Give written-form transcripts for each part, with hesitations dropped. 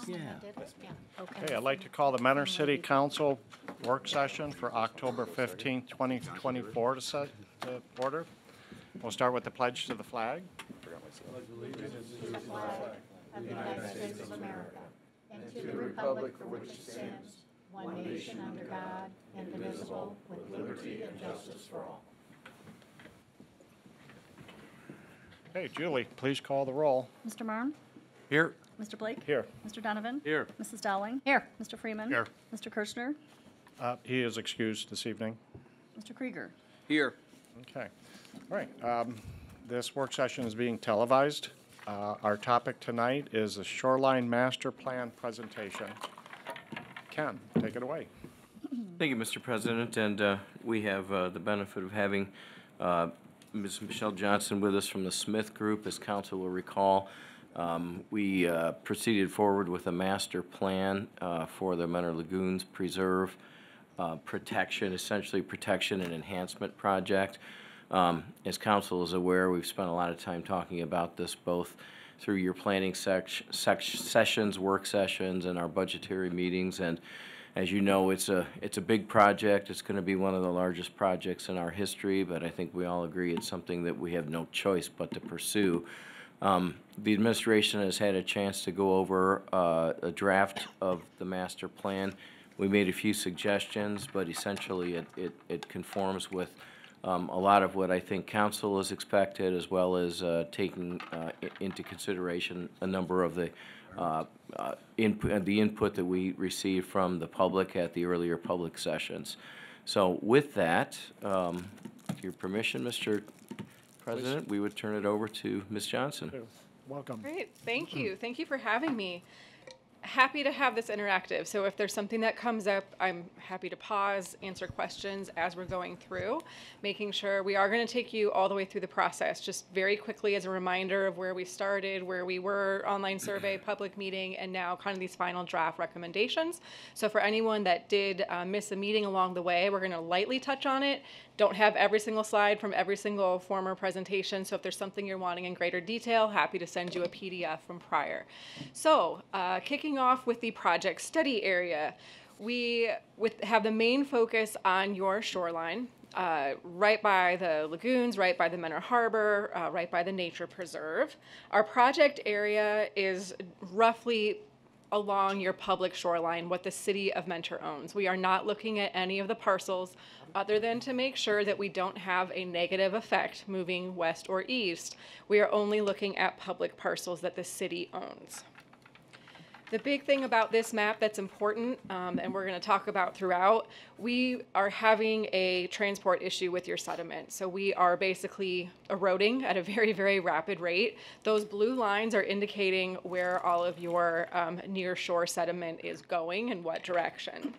Yeah. Okay, I'd like to call the Mentor City Council work session for October 15th, 2024 to order. We'll start with the pledge to the flag. Of the United States of America, and to the republic for which it stands, one nation under God, indivisible, with liberty and justice for all. Okay, Julie, please call the roll. Mr. Marne? Here. Mr. Blake? Here. Mr. Donovan? Here. Mrs. Dowling? Here. Mr. Freeman? Here. Mr. Kirchner? He is excused this evening. Mr. Krieger? Here. Okay. All right. This work session is being televised. Our topic tonight is the Shoreline Master Plan presentation. Ken, take it away. Thank you, Mr. President, and we have the benefit of having Ms. Michelle Johnson with us from the Smith Group. As council will recall, we proceeded forward with a master plan for the Mentor Lagoons Preserve protection, essentially protection and enhancement project. As council is aware, we've spent a lot of time talking about this both through your planning sessions, work sessions, and our budgetary meetings. And as you know, it's a big project. It's going to be one of the largest projects in our history, but I think we all agree it's something that we have no choice but to pursue. The administration has had a chance to go over a draft of the master plan. We made a few suggestions, but essentially it conforms with a lot of what I think council has expected, as well as taking into consideration a number of the input that we received from the public at the earlier public sessions. So with that, with your permission, Mr. President, we would turn it over to Ms. Johnson. Welcome. Great, thank you. Thank you for having me. Happy to have this interactive. So if there's something that comes up, I'm happy to pause, answer questions as we're going through, making sure we are going to take you all the way through the process. Just very quickly as a reminder of where we started, where we were, online survey, public meeting, and now kind of these final draft recommendations. So for anyone that did miss a meeting along the way, we're going to lightly touch on it. Don't have every single slide from every single former presentation, so if there's something you're wanting in greater detail, happy to send you a PDF from prior. So, kicking off with the project study area, we have the main focus on your shoreline, right by the lagoons, right by the Mentor Harbor, right by the nature preserve. Our project area is roughly along your public shoreline, what the city of Mentor owns. We are not looking at any of the parcels other than to make sure that we don't have a negative effect moving west or east. We are only looking at public parcels that the city owns. The big thing about this map that's important, and we're going to talk about throughout, we are having a transport issue with your sediment. So we are basically eroding at a very, very rapid rate. Those blue lines are indicating where all of your near shore sediment is going and what direction.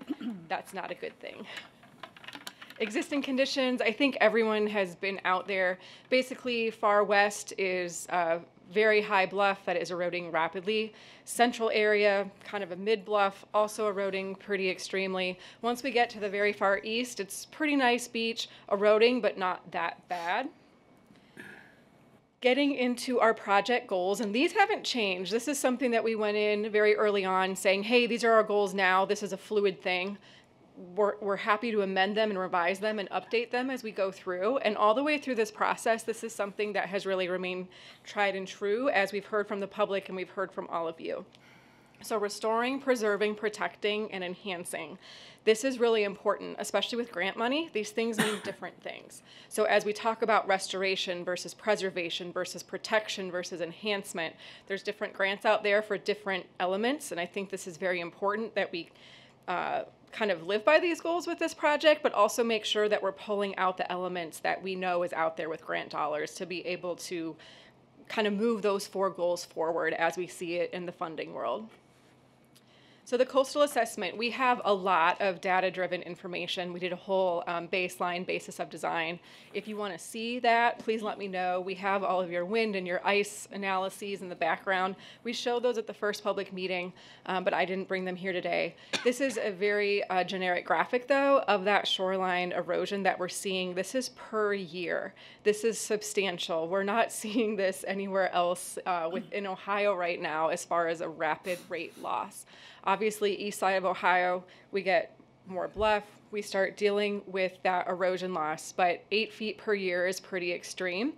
That's not a good thing. Existing conditions, I think everyone has been out there. Basically, far west is very high bluff that is eroding rapidly. Central area, kind of a mid bluff, also eroding pretty extremely. Once we get to the very far east, it's pretty nice beach, eroding, but not that bad. Getting into our project goals, and these haven't changed. This is something that we went in very early on saying, hey, these are our goals now. This is a fluid thing. We're happy to amend them and revise them and update them as we go through. And all the way through this process, this is something that has really remained tried and true as we've heard from the public and we've heard from all of you. So restoring, preserving, protecting, and enhancing. This is really important, especially with grant money. These things mean different things. So as we talk about restoration versus preservation versus protection versus enhancement, there's different grants out there for different elements. And I think this is very important that we kind of live by these goals with this project, but also make sure that we're pulling out the elements that we know is out there with grant dollars to be able to kind of move those four goals forward as we see it in the funding world. So the coastal assessment, we have a lot of data-driven information. We did a whole baseline basis of design. If you want to see that, please let me know. We have all of your wind and your ice analyses in the background. We showed those at the first public meeting, but I didn't bring them here today. This is a very generic graphic, though, of that shoreline erosion that we're seeing. This is per year. This is substantial. We're not seeing this anywhere else within Ohio right now as far as a rapid rate loss. Obviously, east side of Ohio, we get more bluff. We start dealing with that erosion loss, but 8 feet per year is pretty extreme.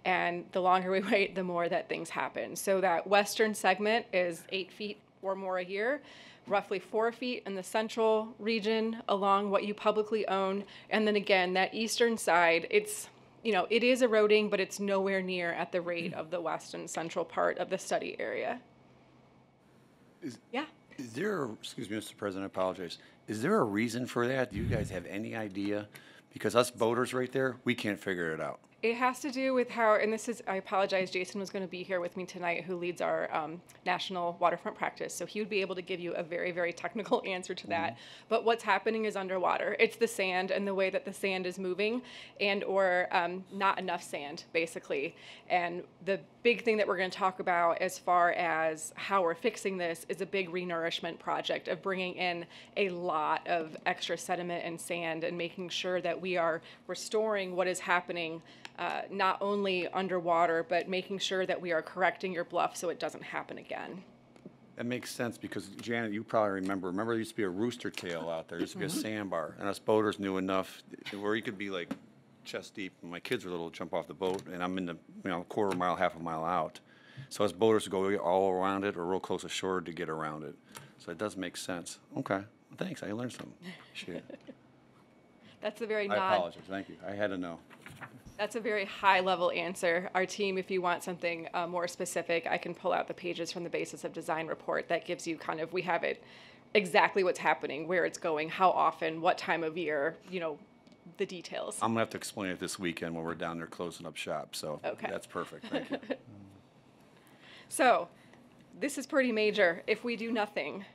And the longer we wait, the more that things happen. So that western segment is 8 feet or more a year, roughly 4 feet in the central region along what you publicly own. And then again, that eastern side, it's, it is eroding, but it's nowhere near at the rate of the west and central part of the study area. Yeah. Is there, excuse me, Mr. President, I apologize. Is there a reason for that? Do you guys have any idea? Because us boaters right there, we can't figure it out. It has to do with how, and this is, I apologize, Jason was going to be here with me tonight, who leads our national waterfront practice. So he would be able to give you a very, very technical answer to that. But what's happening is underwater. It's the sand and the way that the sand is moving, and or not enough sand, basically. And the big thing that we're going to talk about as far as how we're fixing this is a big renourishment project of bringing in a lot of extra sediment and sand and making sure that we are restoring what is happening not only underwater, but making sure that we are correcting your bluff so it doesn't happen again. That makes sense because, Janet, you probably remember there used to be a rooster tail out there. There used to be a sandbar. And us boaters knew enough where you could be like chest deep. When my kids were little, jump off the boat, and I'm in the quarter mile, half a mile out. So us boaters would go all around it or real close ashore to get around it. So it does make sense. Okay. Well, thanks. I learned something. Shit. That's a very I apologize. Thank you. I had to know. That's a very high-level answer. Our team, if you want something more specific, I can pull out the pages from the basis of design report that gives you kind of, we have it exactly what's happening, where it's going, how often, what time of year, the details. I'm going to have to explain it this weekend when we're down there closing up shop. So Okay. That's perfect. Thank you. So this is pretty major. If we do nothing,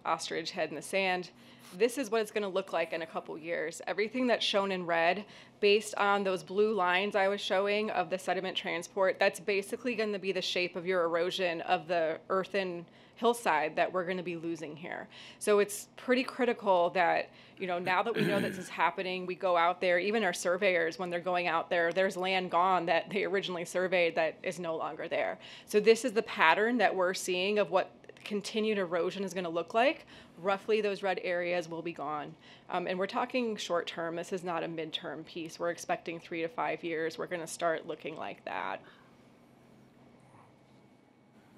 ostrich head in the sand, this is what it's going to look like in a couple years. Everything that's shown in red, based on those blue lines I was showing of the sediment transport, that's basically going to be the shape of your erosion of the earthen hillside that we're going to be losing here. So it's pretty critical that, now that we know that this is happening, we go out there, even our surveyors, when they're going out there, there's land gone that they originally surveyed that is no longer there. So this is the pattern that we're seeing of what continued erosion is going to look like. Roughly those red areas will be gone. And we're talking short term. This is not a midterm piece. We're expecting 3 to 5 years. We're going to start looking like that.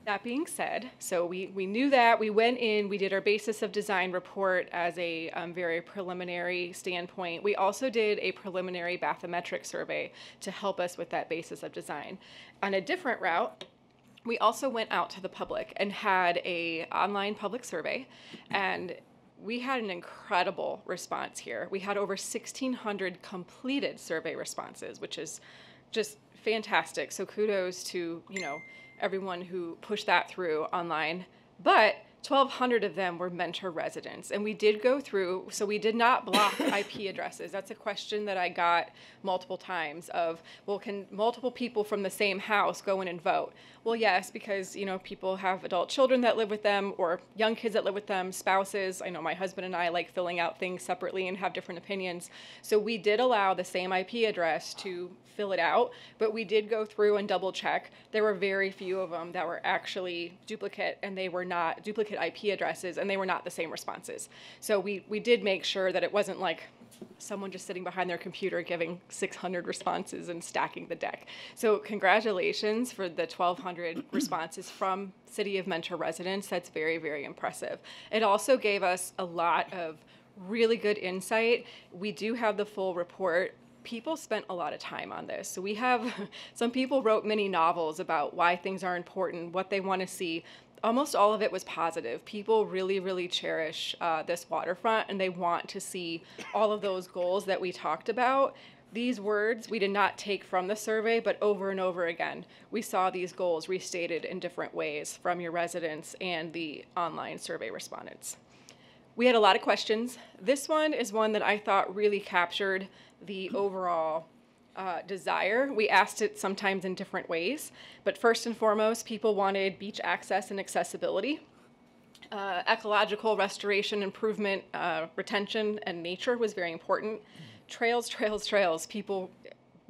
That being said, so we knew that. We went in, we did our basis of design report as a very preliminary standpoint. We also did a preliminary bathymetric survey to help us with that basis of design. On a different route, we also went out to the public and had an online public survey, and we had an incredible response here. We had over 1,600 completed survey responses, which is just fantastic. So kudos to, everyone who pushed that through online. But 1,200 of them were Mentor residents. And we did go through, so we did not block IP addresses. That's a question that I got multiple times of, well, can multiple people from the same house go in and vote? Well, yes, because, people have adult children that live with them or young kids that live with them, spouses. I know my husband and I like filling out things separately and have different opinions. So we did allow the same IP address to fill it out, but we did go through and double check. There were very few of them that were actually duplicate, and they were not duplicate IP addresses, and they were not the same responses. So we did make sure that it wasn't like someone just sitting behind their computer giving 600 responses and stacking the deck. So congratulations for the 1,200 responses from City of Mentor residents. That's very, very impressive. It also gave us a lot of really good insight. We do have the full report. People spent a lot of time on this. So we have, some people wrote mini novels about why things are important, what they want to see. Almost all of it was positive. People really, really cherish this waterfront, and they want to see all of those goals that we talked about These words we did not take from the survey, but over and over again, we saw these goals restated in different ways from your residents and the online survey respondents. We had a lot of questions. This one is one that I thought really captured the overall desire. We asked it sometimes in different ways, but first and foremost, people wanted beach access and accessibility, ecological restoration, improvement, retention, and nature was very important. Trails, trails, trails. People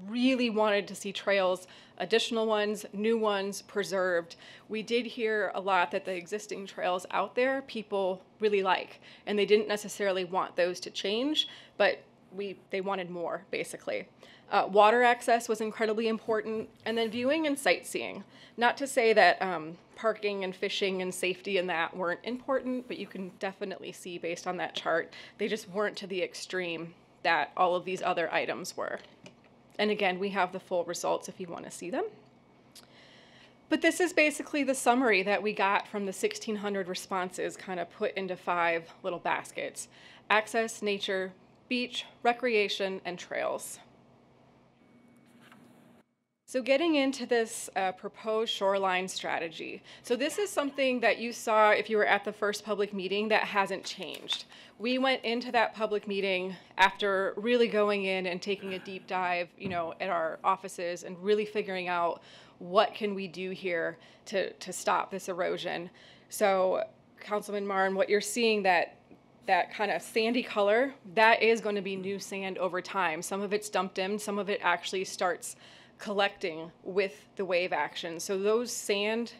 really wanted to see trails, additional ones, new ones, preserved. We did hear a lot that the existing trails out there people really like, and they didn't necessarily want those to change, but they wanted more, basically. Water access was incredibly important, and then viewing and sightseeing. Not to say that parking and fishing and safety and that weren't important, but you can definitely see based on that chart, they just weren't to the extreme that all of these other items were. And again, we have the full results if you want to see them. But this is basically the summary that we got from the 1,600 responses kind of put into 5 little baskets: access, nature, beach, recreation, and trails. So getting into this proposed shoreline strategy. So this is something that you saw if you were at the first public meeting that hasn't changed. We went into that public meeting after really going in and taking a deep dive, at our offices and really figuring out what can we do here to stop this erosion. So Councilman Marn, what you're seeing, that kind of sandy color, that is going to be new sand over time. Some of it's dumped in, some of it actually starts collecting with the wave action. So those sand,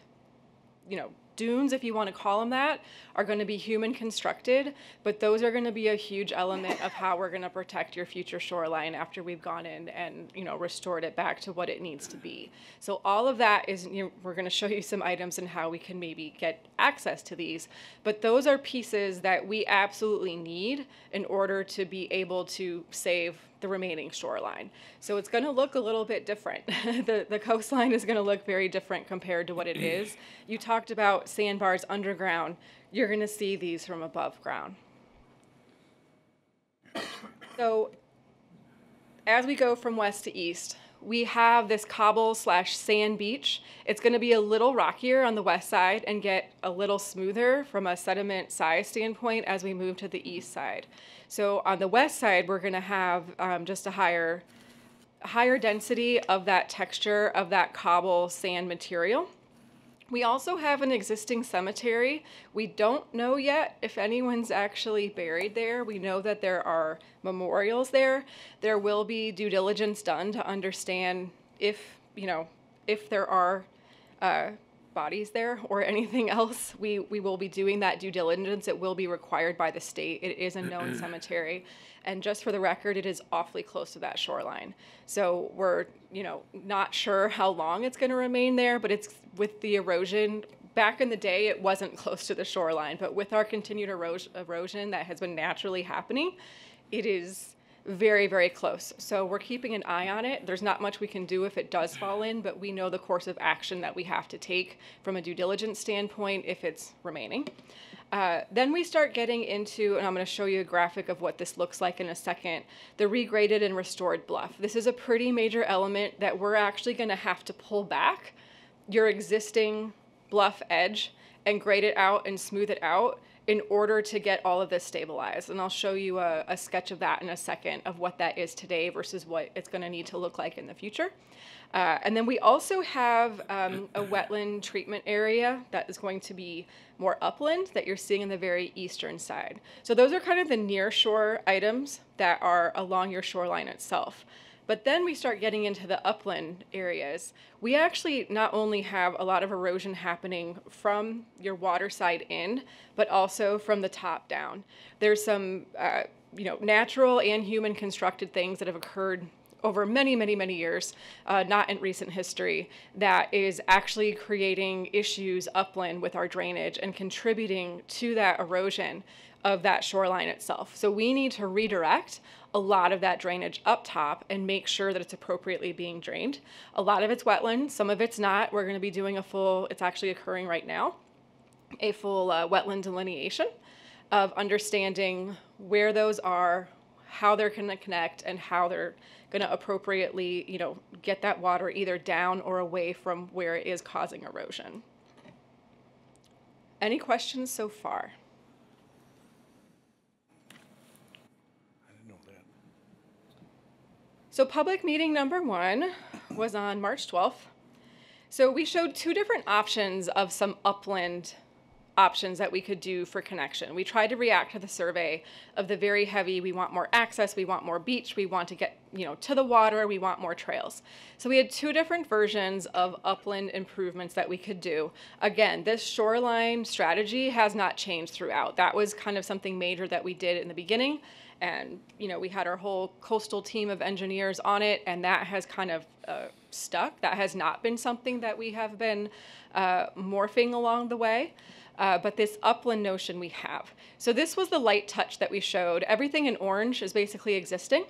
dunes, if you want to call them that, are going to be human constructed, but those are going to be a huge element of how we're going to protect your future shoreline after we've gone in and, restored it back to what it needs to be. So all of that is, we're going to show you some items and how we can maybe get access to these, but those are pieces that we absolutely need in order to be able to save the remaining shoreline. So it's going to look a little bit different. The coastline is going to look very different compared to what it is. You talked about sandbars underground. You're going to see these from above ground. So as we go from west to east, we have this cobble/sand beach. It's going to be a little rockier on the west side and get a little smoother from a sediment size standpoint as we move to the east side. So on the west side, we're going to have just a higher density of that texture of that cobble sand material. We also have an existing cemetery. We don't know yet if anyone's actually buried there. We know that there are memorials there. There will be due diligence done to understand if there are bodies there or anything else. We will be doing that due diligence. It will be required by the state. It is a known cemetery. And just for the record, it is awfully close to that shoreline. So we're, not sure how long it's going to remain there, but it's with the erosion. Back in the day, it wasn't close to the shoreline, but with our continued erosion that has been naturally happening, it is very, very close. So we're keeping an eye on it. There's not much we can do if it does fall in, but we know the course of action that we have to take from a due diligence standpoint if it's remaining. Then we start getting into, and I'm going to show you a graphic of what this looks like in a second, the regraded and restored bluff. This is a pretty major element that we're actually going to have to pull back your existing bluff edge and grade it out and smooth it out in order to get all of this stabilized. And I'll show you a sketch of that in a second of what that is today versus what it's going to need to look like in the future. And then we also have a wetland treatment area that is going to be more upland that you're seeing in the very eastern side. So those are kind of the near shore items that are along your shoreline itself. But then we start getting into the upland areas. We actually not only have a lot of erosion happening from your water side in, but also from the top down. There's some natural and human constructed things that have occurred over many, many, many years, not in recent history, that is actually creating issues upland with our drainage and contributing to that erosion of that shoreline itself. So we need to redirect a lot of that drainage up top and make sure that it's appropriately being drained. A lot of it's wetland, some of it's not. We're going to be doing it's actually occurring right now, a full wetland delineation of understanding where those are, how they're going to connect and how they're going to appropriately, get that water either down or away from where it is causing erosion. Any questions so far? So public meeting number 1 was on March 12th. So we showed 2 different options of some upland options that we could do for connection. We tried to react to the survey of the very heavy, we want more access, we want more beach, we want to get, to the water, we want more trails. So we had 2 different versions of upland improvements that we could do. Again, this shoreline strategy has not changed throughout. That was kind of something major that we did in the beginning. And, we had our whole coastal team of engineers on it, and that has kind of stuck. That has not been something that we have been morphing along the way. But this upland notion we have. So this was the light touch that we showed. Everything in orange is basically existing.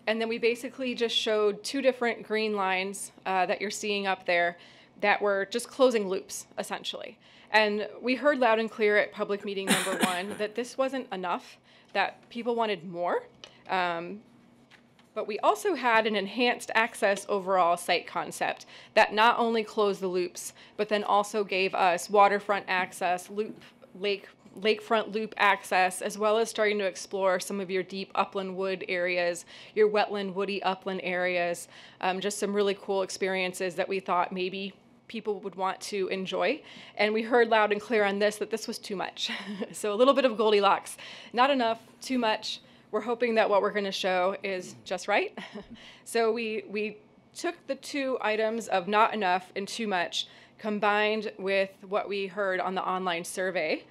And then we basically just showed 2 different green lines that you're seeing up there that were just closing loops, essentially. And we heard loud and clear at public meeting number 1 that this wasn't enough, that people wanted more. But we also had an enhanced access overall site concept that not only closed the loops, but then also gave us waterfront access, lakefront loop access, as well as starting to explore some of your deep upland wood areas, your wetland woody upland areas, just some really cool experiences that we thought maybe people would want to enjoy. And we heard loud and clear on this that this was too much. So a little bit of Goldilocks, not enough, too much. We're hoping that what we're going to show is just right. So we took the 2 items of not enough and too much, combined with what we heard on the online survey,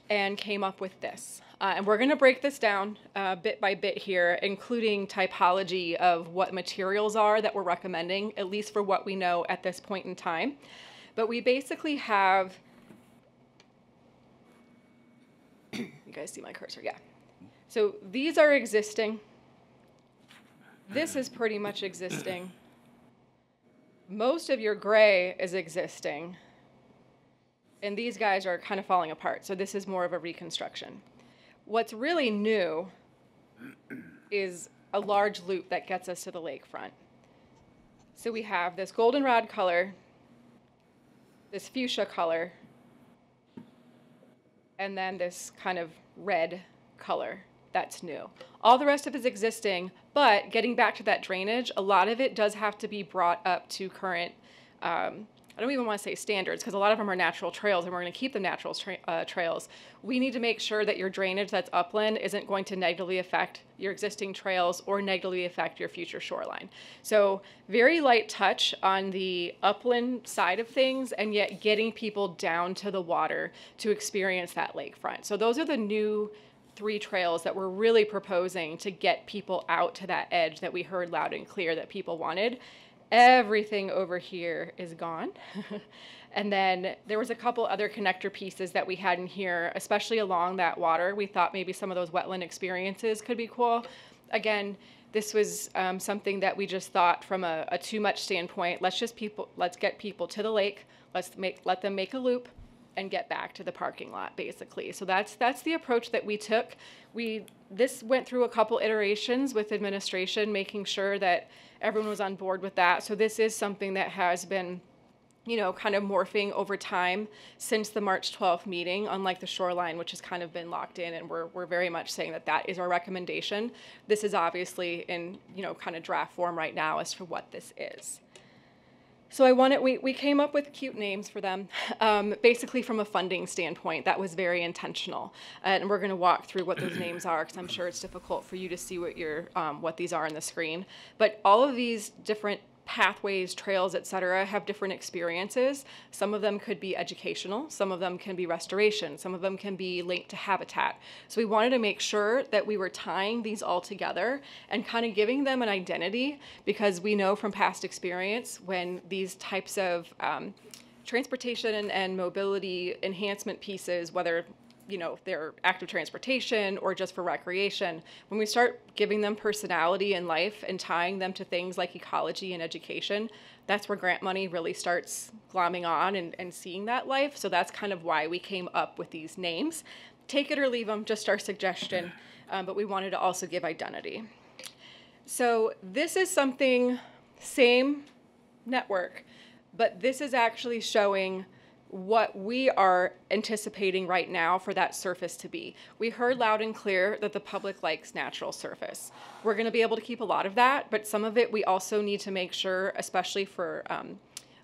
and came up with this. And we're going to break this down bit by bit here, including typology of what materials are that we're recommending, at least for what we know at this point in time. But we basically have, you guys see my cursor? Yeah. So these are existing. This is pretty much existing. Most of your gray is existing. And these guys are kind of falling apart. So this is more of a reconstruction. What's really new is a large loop that gets us to the lakefront. So we have this goldenrod color, this fuchsia color, and then this kind of red color. That's new. All the rest of it is existing, but getting back to that drainage, a lot of it does have to be brought up to current, I don't even want to say standards, because a lot of them are natural trails, and we're going to keep them natural trails. We need to make sure that your drainage that's upland isn't going to negatively affect your existing trails or negatively affect your future shoreline. So very light touch on the upland side of things, and yet getting people down to the water to experience that lakefront. So those are the new 3 trails that we're really proposing to get people out to that edge that we heard loud and clear that people wanted. Everything over here is gone. And then there was a couple other connector pieces that we had in here, especially along that water. We thought maybe some of those wetland experiences could be cool. Again, this was something that we just thought from a too much standpoint. Let's get people to the lake. Let them make a loop and get back to the parking lot, basically. So that's the approach that we took. This went through a couple iterations with administration, making sure that everyone was on board with that. So this is something that has been, kind of morphing over time since the March 12th meeting, unlike the shoreline, which has kind of been locked in, and we're very much saying that is our recommendation. This is obviously in, kind of draft form right now as to what this is. So we came up with cute names for them, basically from a funding standpoint. That was very intentional. And we're going to walk through what those names are, because I'm sure it's difficult for you to see what these are on the screen. But all of these different pathways, trails, etc., have different experiences. Some of them could be educational, some of them can be restoration, some of them can be linked to habitat. So we wanted to make sure that we were tying these all together and kind of giving them an identity, because we know from past experience when these types of transportation and mobility enhancement pieces, whether they're active transportation or just for recreation, when we start giving them personality in life and tying them to things like ecology and education, that's where grant money really starts glomming on and seeing that life. So that's kind of why we came up with these names. Take it or leave them, just our suggestion. but we wanted to also give identity. So this is something, same network, but this is actually showing what we are anticipating right now for that surface to be. We heard loud and clear that the public likes natural surface. We're going to be able to keep a lot of that, but some of it we also need to make sure, especially for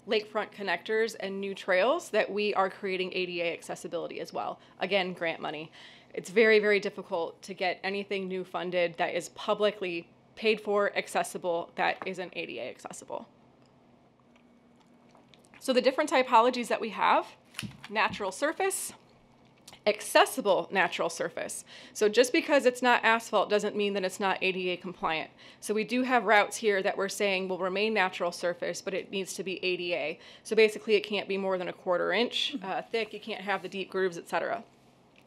lakefront connectors and new trails, that we are creating ADA accessibility as well. Again, grant money. It's very, very difficult to get anything new funded that is publicly paid for, accessible, that isn't ADA accessible. So the different typologies that we have: natural surface, accessible natural surface. So just because it's not asphalt doesn't mean that it's not ADA compliant. So we do have routes here that we're saying will remain natural surface, but it needs to be ADA. So basically it can't be more than 1/4 inch thick, you can't have the deep grooves, etc.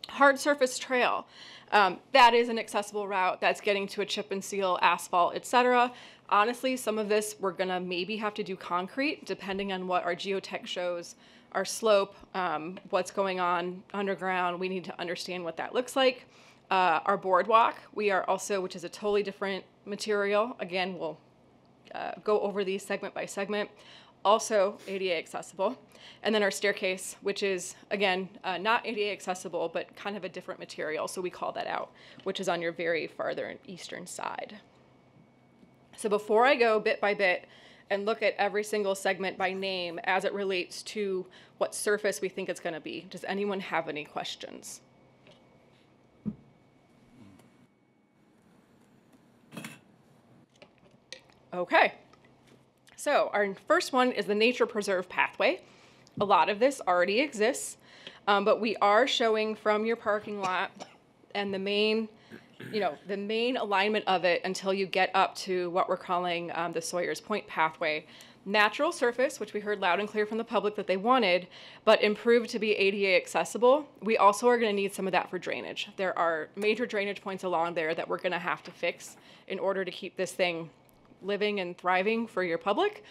Hard surface trail. That is an accessible route that's getting to a chip and seal, asphalt, etc. Honestly, some of this we're gonna maybe have to do concrete, depending on what our geotech shows, our slope, what's going on underground. We need to understand what that looks like. Our boardwalk, we are also, which is a totally different material. Again, we'll go over these segment by segment. Also ADA accessible. And then our staircase, which is, again, not ADA accessible, but kind of a different material, so we call that out, which is on your very farther eastern side. So before I go bit by bit and look at every single segment by name as it relates to what surface we think it's going to be, does anyone have any questions? Okay. So our first one is the nature preserve pathway. A lot of this already exists, but we are showing from your parking lot and the main alignment of it until you get up to what we're calling the Sawyer's Point pathway. Natural surface, which we heard loud and clear from the public that they wanted, but improved to be ADA accessible. We also are going to need some of that for drainage. There are major drainage points along there that we're going to have to fix in order to keep this thing living and thriving for your public.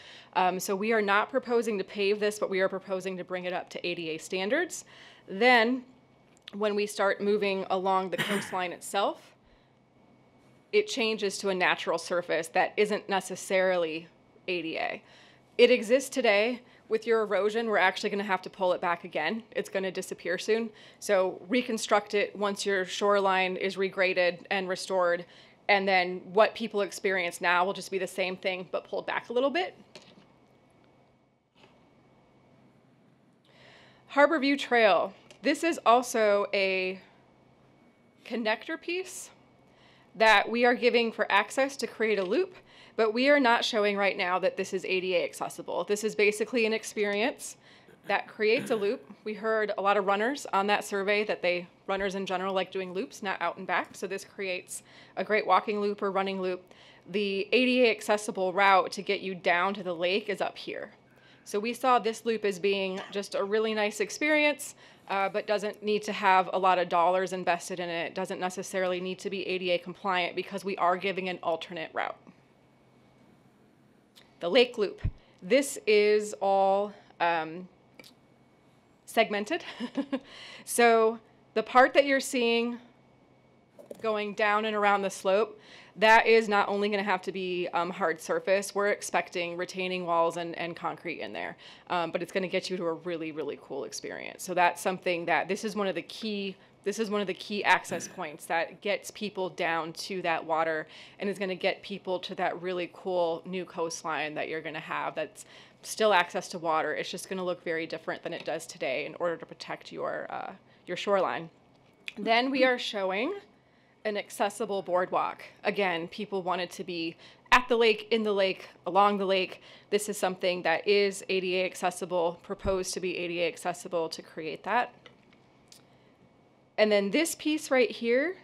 So we are not proposing to pave this, but we are proposing to bring it up to ADA standards. Then when we start moving along the coastline itself, it changes to a natural surface that isn't necessarily ADA. It exists today. With your erosion, we're actually going to have to pull it back again. It's going to disappear soon. So reconstruct it once your shoreline is regraded and restored. And then what people experience now will just be the same thing, but pulled back a little bit. Harborview Trail. This is also a connector piece that we are giving for access to create a loop, but we are not showing right now that this is ADA accessible. This is basically an experience that creates a loop. We heard a lot of runners on that survey that runners in general like doing loops, not out and back. So this creates a great walking loop or running loop. The ADA accessible route to get you down to the lake is up here. So we saw this loop as being just a really nice experience, but doesn't need to have a lot of dollars invested in it. Doesn't necessarily need to be ADA compliant because we are giving an alternate route. The lake loop. This is all segmented. So the part that you're seeing going down and around the slope, that is not only going to have to be hard surface. We're expecting retaining walls and concrete in there, but it's going to get you to a really, really cool experience. So that's something that this is one of the key access points that gets people down to that water and is going to get people to that really cool new coastline that you're going to have. That's still access to water. It's just going to look very different than it does today in order to protect your shoreline. Then we are showing an accessible boardwalk. Again, people want it to be at the lake, in the lake, along the lake. This is something that is ADA accessible, proposed to be ADA accessible to create that. And then this piece right here,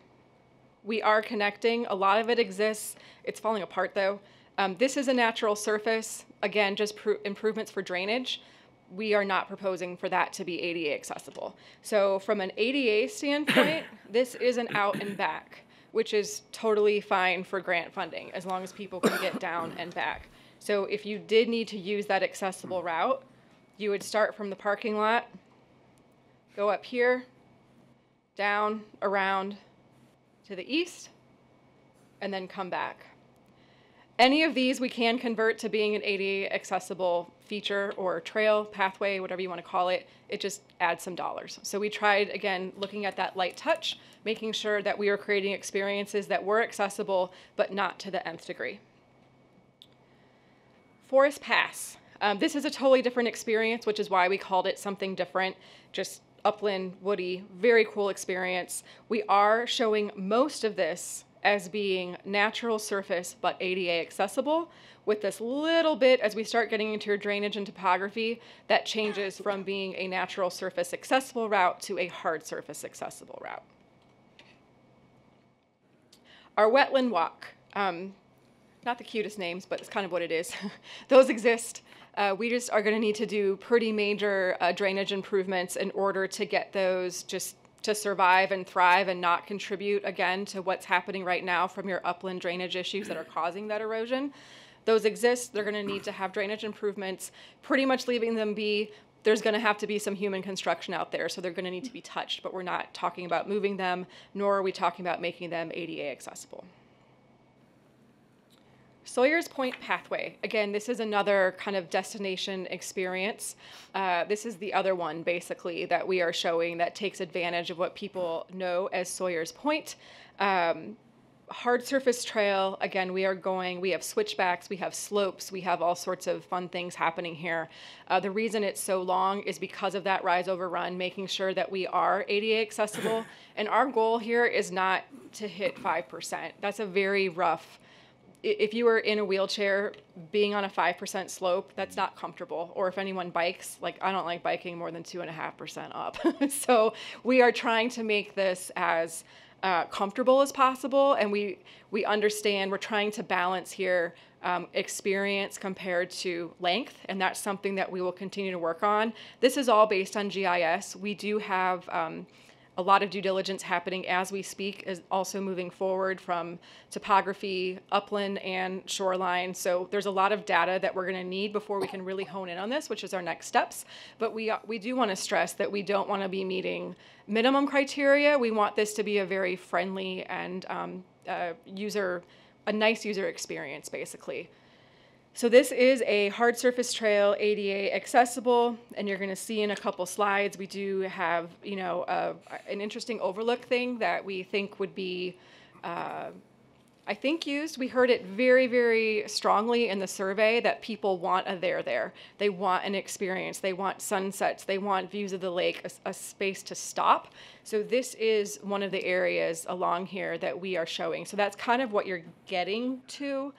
we are connecting. A lot of it exists. It's falling apart though. This is a natural surface. Again, just improvements for drainage. We are not proposing for that to be ADA accessible. So from an ADA standpoint, this is an out and back, which is totally fine for grant funding as long as people can get down and back. So if you did need to use that accessible route, you would start from the parking lot, go up here, down, around, to the east, and then come back. Any of these we can convert to being an ADA accessible feature or trail, pathway, whatever you want to call it. It just adds some dollars. So we tried, again, looking at that light touch, making sure that we were creating experiences that were accessible, but not to the nth degree. Forest Pass. This is a totally different experience, which is why we called it something different, just upland, woody, very cool experience. We are showing most of this as being natural surface but ADA accessible, with this little bit, as we start getting into your drainage and topography, that changes from being a natural surface accessible route to a hard surface accessible route. Our wetland walk, not the cutest names, but it's kind of what it is. Those exist. We just are going to need to do pretty major drainage improvements in order to get those just to survive and thrive and not contribute again to what's happening right now from your upland drainage issues that are causing that erosion. Those exist. They're going to need to have drainage improvements, pretty much leaving them be. There's going to have to be some human construction out there, so they're going to need to be touched, but we're not talking about moving them, nor are we talking about making them ADA accessible. Sawyer's Point Pathway. Again, this is another kind of destination experience. This is the other one, basically, that we are showing that takes advantage of what people know as Sawyer's Point. Hard surface trail, again, we have switchbacks, we have slopes, we have all sorts of fun things happening here. The reason it's so long is because of that rise over run, making sure that we are ADA accessible. And our goal here is not to hit 5%. That's a very rough, if you were in a wheelchair, being on a 5% slope, that's not comfortable. Or if anyone bikes, like I don't like biking more than 2.5% up. So we are trying to make this as comfortable as possible, and we understand we're trying to balance here experience compared to length, and that's something that we will continue to work on. This is all based on GIS. We do have a lot of due diligence happening as we speak, is also moving forward from topography, upland, and shoreline. So there's a lot of data that we're going to need before we can really hone in on this, which is our next steps. But we do want to stress that we don't want to be meeting minimum criteria. We want this to be a very friendly and a nice user experience, basically. So this is a hard surface trail, ADA accessible, and you're going to see in a couple slides we do have, you know, an interesting overlook thing that we think would be, I think, used. We heard it very, very strongly in the survey that people want a there. They want an experience. They want sunsets. They want views of the lake, a space to stop. So this is one of the areas along here that we are showing. So that's kind of what you're getting to.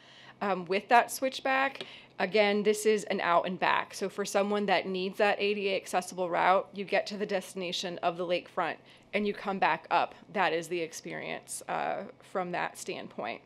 With that switchback. Again, this is an out and back. So for someone that needs that ADA accessible route, you get to the destination of the lakefront and you come back up. That is the experience from that standpoint.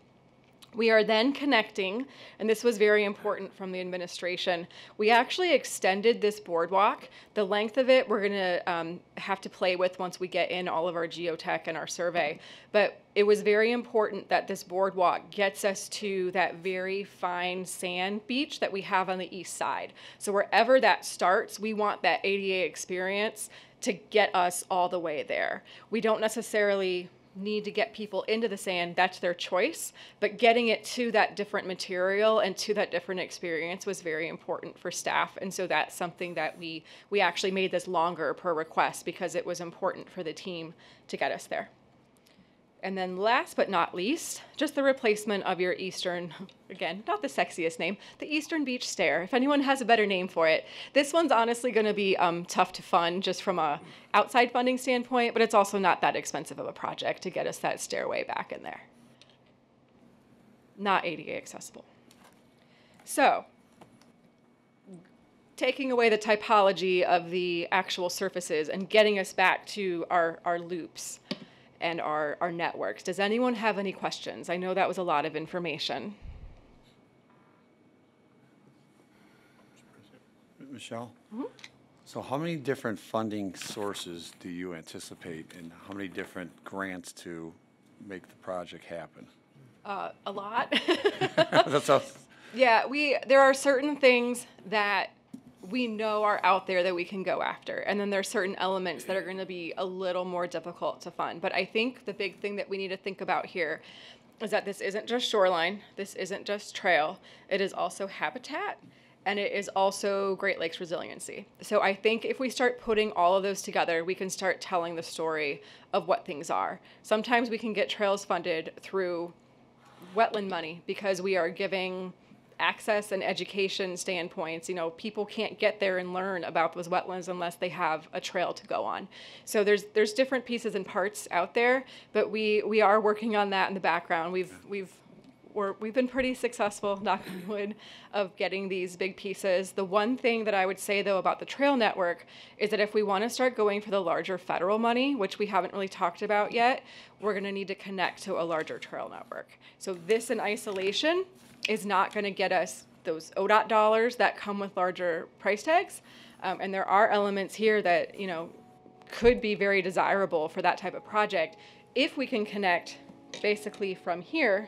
We are then connecting, and this was very important from the administration. We actually extended this boardwalk. The length of it we're going to have to play with once we get in all of our geotech and our survey. But it was very important that this boardwalk gets us to that very fine sand beach that we have on the east side. So wherever that starts, we want that ADA experience to get us all the way there. We don't necessarily need to get people into the sand, that's their choice, but getting it to that different material and to that different experience was very important for staff, and so that's something that we actually made this longer per request because it was important for the team to get us there. And then last but not least, just the replacement of your eastern, again, not the sexiest name, the Eastern Beach Stair. If anyone has a better name for it. This one's honestly going to be tough to fund just from a outside funding standpoint, but it's also not that expensive of a project to get us that stairway back in there. Not ADA accessible. So, taking away the typology of the actual surfaces and getting us back to our loops and our networks. Does anyone have any questions? I know that was a lot of information. Michelle? Mm-hmm. So how many different funding sources do you anticipate and how many different grants to make the project happen? A lot. That's all. Yeah, there are certain things that we know are out there that we can go after. And then there's certain elements that are going to be a little more difficult to fund. But I think the big thing that we need to think about here is that this isn't just shoreline, this isn't just trail, it is also habitat, and it is also Great Lakes resiliency. So I think if we start putting all of those together, we can start telling the story of what things are. Sometimes we can get trails funded through wetland money because we are giving access and education standpoints. You know, people can't get there and learn about those wetlands unless they have a trail to go on. So there's different pieces and parts out there, but we are working on that in the background. We've been pretty successful, knock on wood, of getting these big pieces. The one thing that I would say, though, about the trail network is that if we want to start going for the larger federal money, which we haven't really talked about yet, we're going to need to connect to a larger trail network. So this in isolation is not going to get us those ODOT dollars that come with larger price tags. And there are elements here that, you know, could be very desirable for that type of project if we can connect basically from here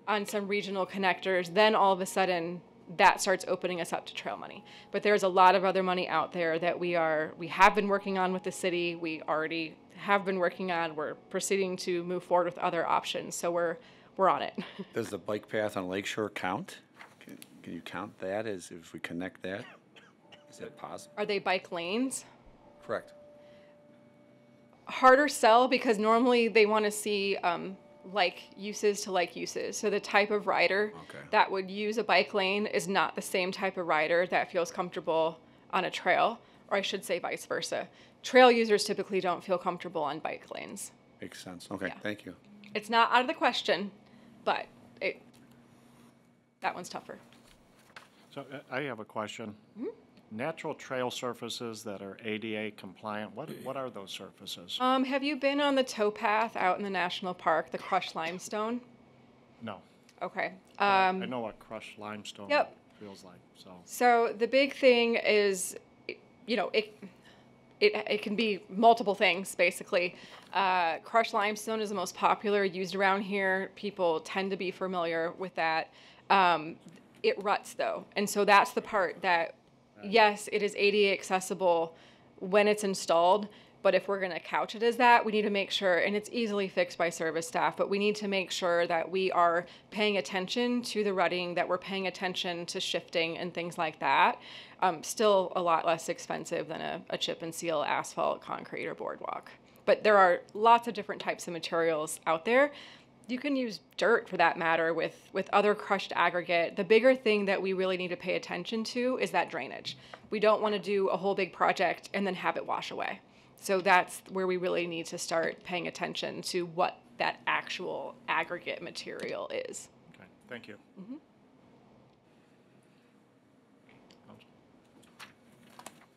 on some regional connectors. Then all of a sudden that starts opening us up to trail money. But there's a lot of other money out there that we have been working on with the city. We already have been working on. We're proceeding to move forward with other options. So we're on it. Does the bike path on Lakeshore count? Can you count that as if we connect that? Is that possible? Are they bike lanes? Correct. Harder sell because normally they want to see like uses to like uses. So the type of rider that would use a bike lane is not the same type of rider that feels comfortable on a trail, or I should say vice versa. Trail users typically don't feel comfortable on bike lanes. Makes sense. Okay, Yeah. thank you. It's not out of the question, but that one's tougher. So I have a question. Natural trail surfaces that are ADA compliant, what are those surfaces? Have you been on the towpath out in the national park, the crushed limestone? No. Okay. I know what crushed limestone Yep. feels like, so. So the big thing is, you know, it can be multiple things, basically. Crushed limestone is the most popular, used around here. People tend to be familiar with that. It ruts, though. And so that's the part that, yes, it is ADA accessible when it's installed, but if we're going to couch it as that, we need to make sure, and it's easily fixed by service staff, but we need to make sure that we are paying attention to the rutting, that we're paying attention to shifting and things like that. Still a lot less expensive than a chip and seal asphalt, concrete, or boardwalk. But there are lots of different types of materials out there. You can use dirt for that matter with other crushed aggregate. The bigger thing that we really need to pay attention to is that drainage. We don't want to do a whole big project and then have it wash away. So that's where we really need to start paying attention to what that actual aggregate material is. Okay, thank you.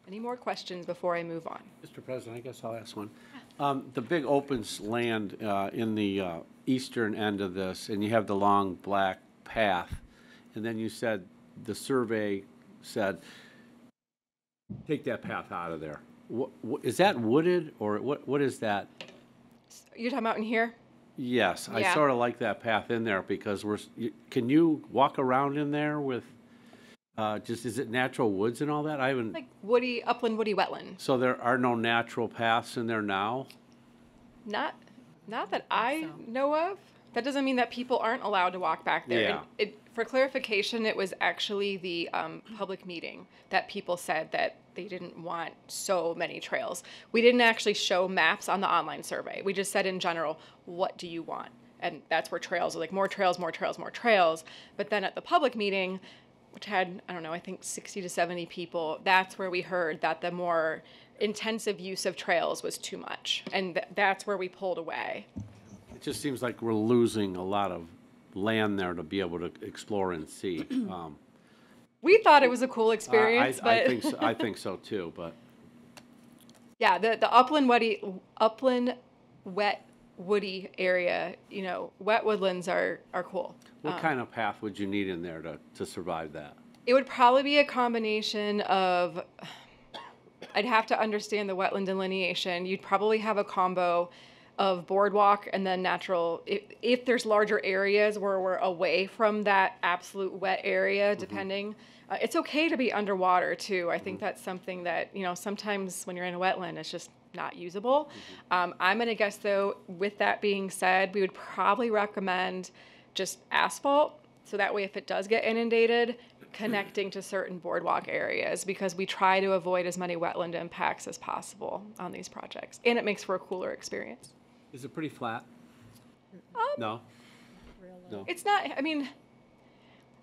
Any more questions before I move on? Mr. President, I guess I'll ask one. The big open land in the eastern end of this, and you have the long black path, and then you said, the survey said, take that path out of there. Is that wooded, or what is that? You're talking about in here? Yes, I Yeah. sort of like that path in there because can you walk around in there with, is it natural woods and all that? I haven't. Like woody, upland woody wetland. So there are no natural paths in there now? Not that I know of. That doesn't mean that people aren't allowed to walk back there. Yeah. And for clarification, it was actually the public meeting that people said that they didn't want so many trails. We didn't actually show maps on the online survey. We just said in general, what do you want? And that's where trails are like more trails, more trails, more trails. But then at the public meeting, which had, I don't know, I think 60 to 70 people, that's where we heard that the more intensive use of trails was too much. And that's where we pulled away. It just seems like we're losing a lot of land there to be able to explore and see. We thought it was a cool experience, but I think so too, but. yeah, the upland wet woody area, you know, wet woodlands are cool. What kind of path would you need in there to survive that? It would probably be a combination of, I'd have to understand the wetland delineation. You'd probably have a combo of boardwalk and then natural, if there's larger areas where we're away from that absolute wet area, depending, it's okay to be underwater too. I think that's something that, you know, sometimes when you're in a wetland, it's just not usable. I'm gonna guess though, with that being said, we would probably recommend just asphalt. So that way, if it does get inundated, connecting to certain boardwalk areas, because we try to avoid as many wetland impacts as possible on these projects. And it makes for a cooler experience. Is it pretty flat? No? No? It's not, I mean,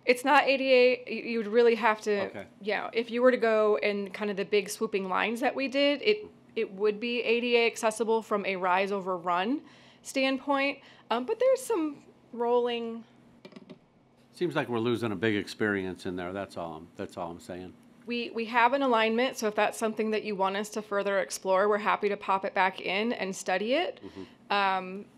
it's not ADA, you would really have to, Okay. yeah, if you were to go in kind of the big swooping lines that we did, it would be ADA accessible from a rise over run standpoint, but there's some rolling. Seems like we're losing a big experience in there, that's all I'm saying. We have an alignment, so if that's something that you want us to further explore, we're happy to pop it back in and study it.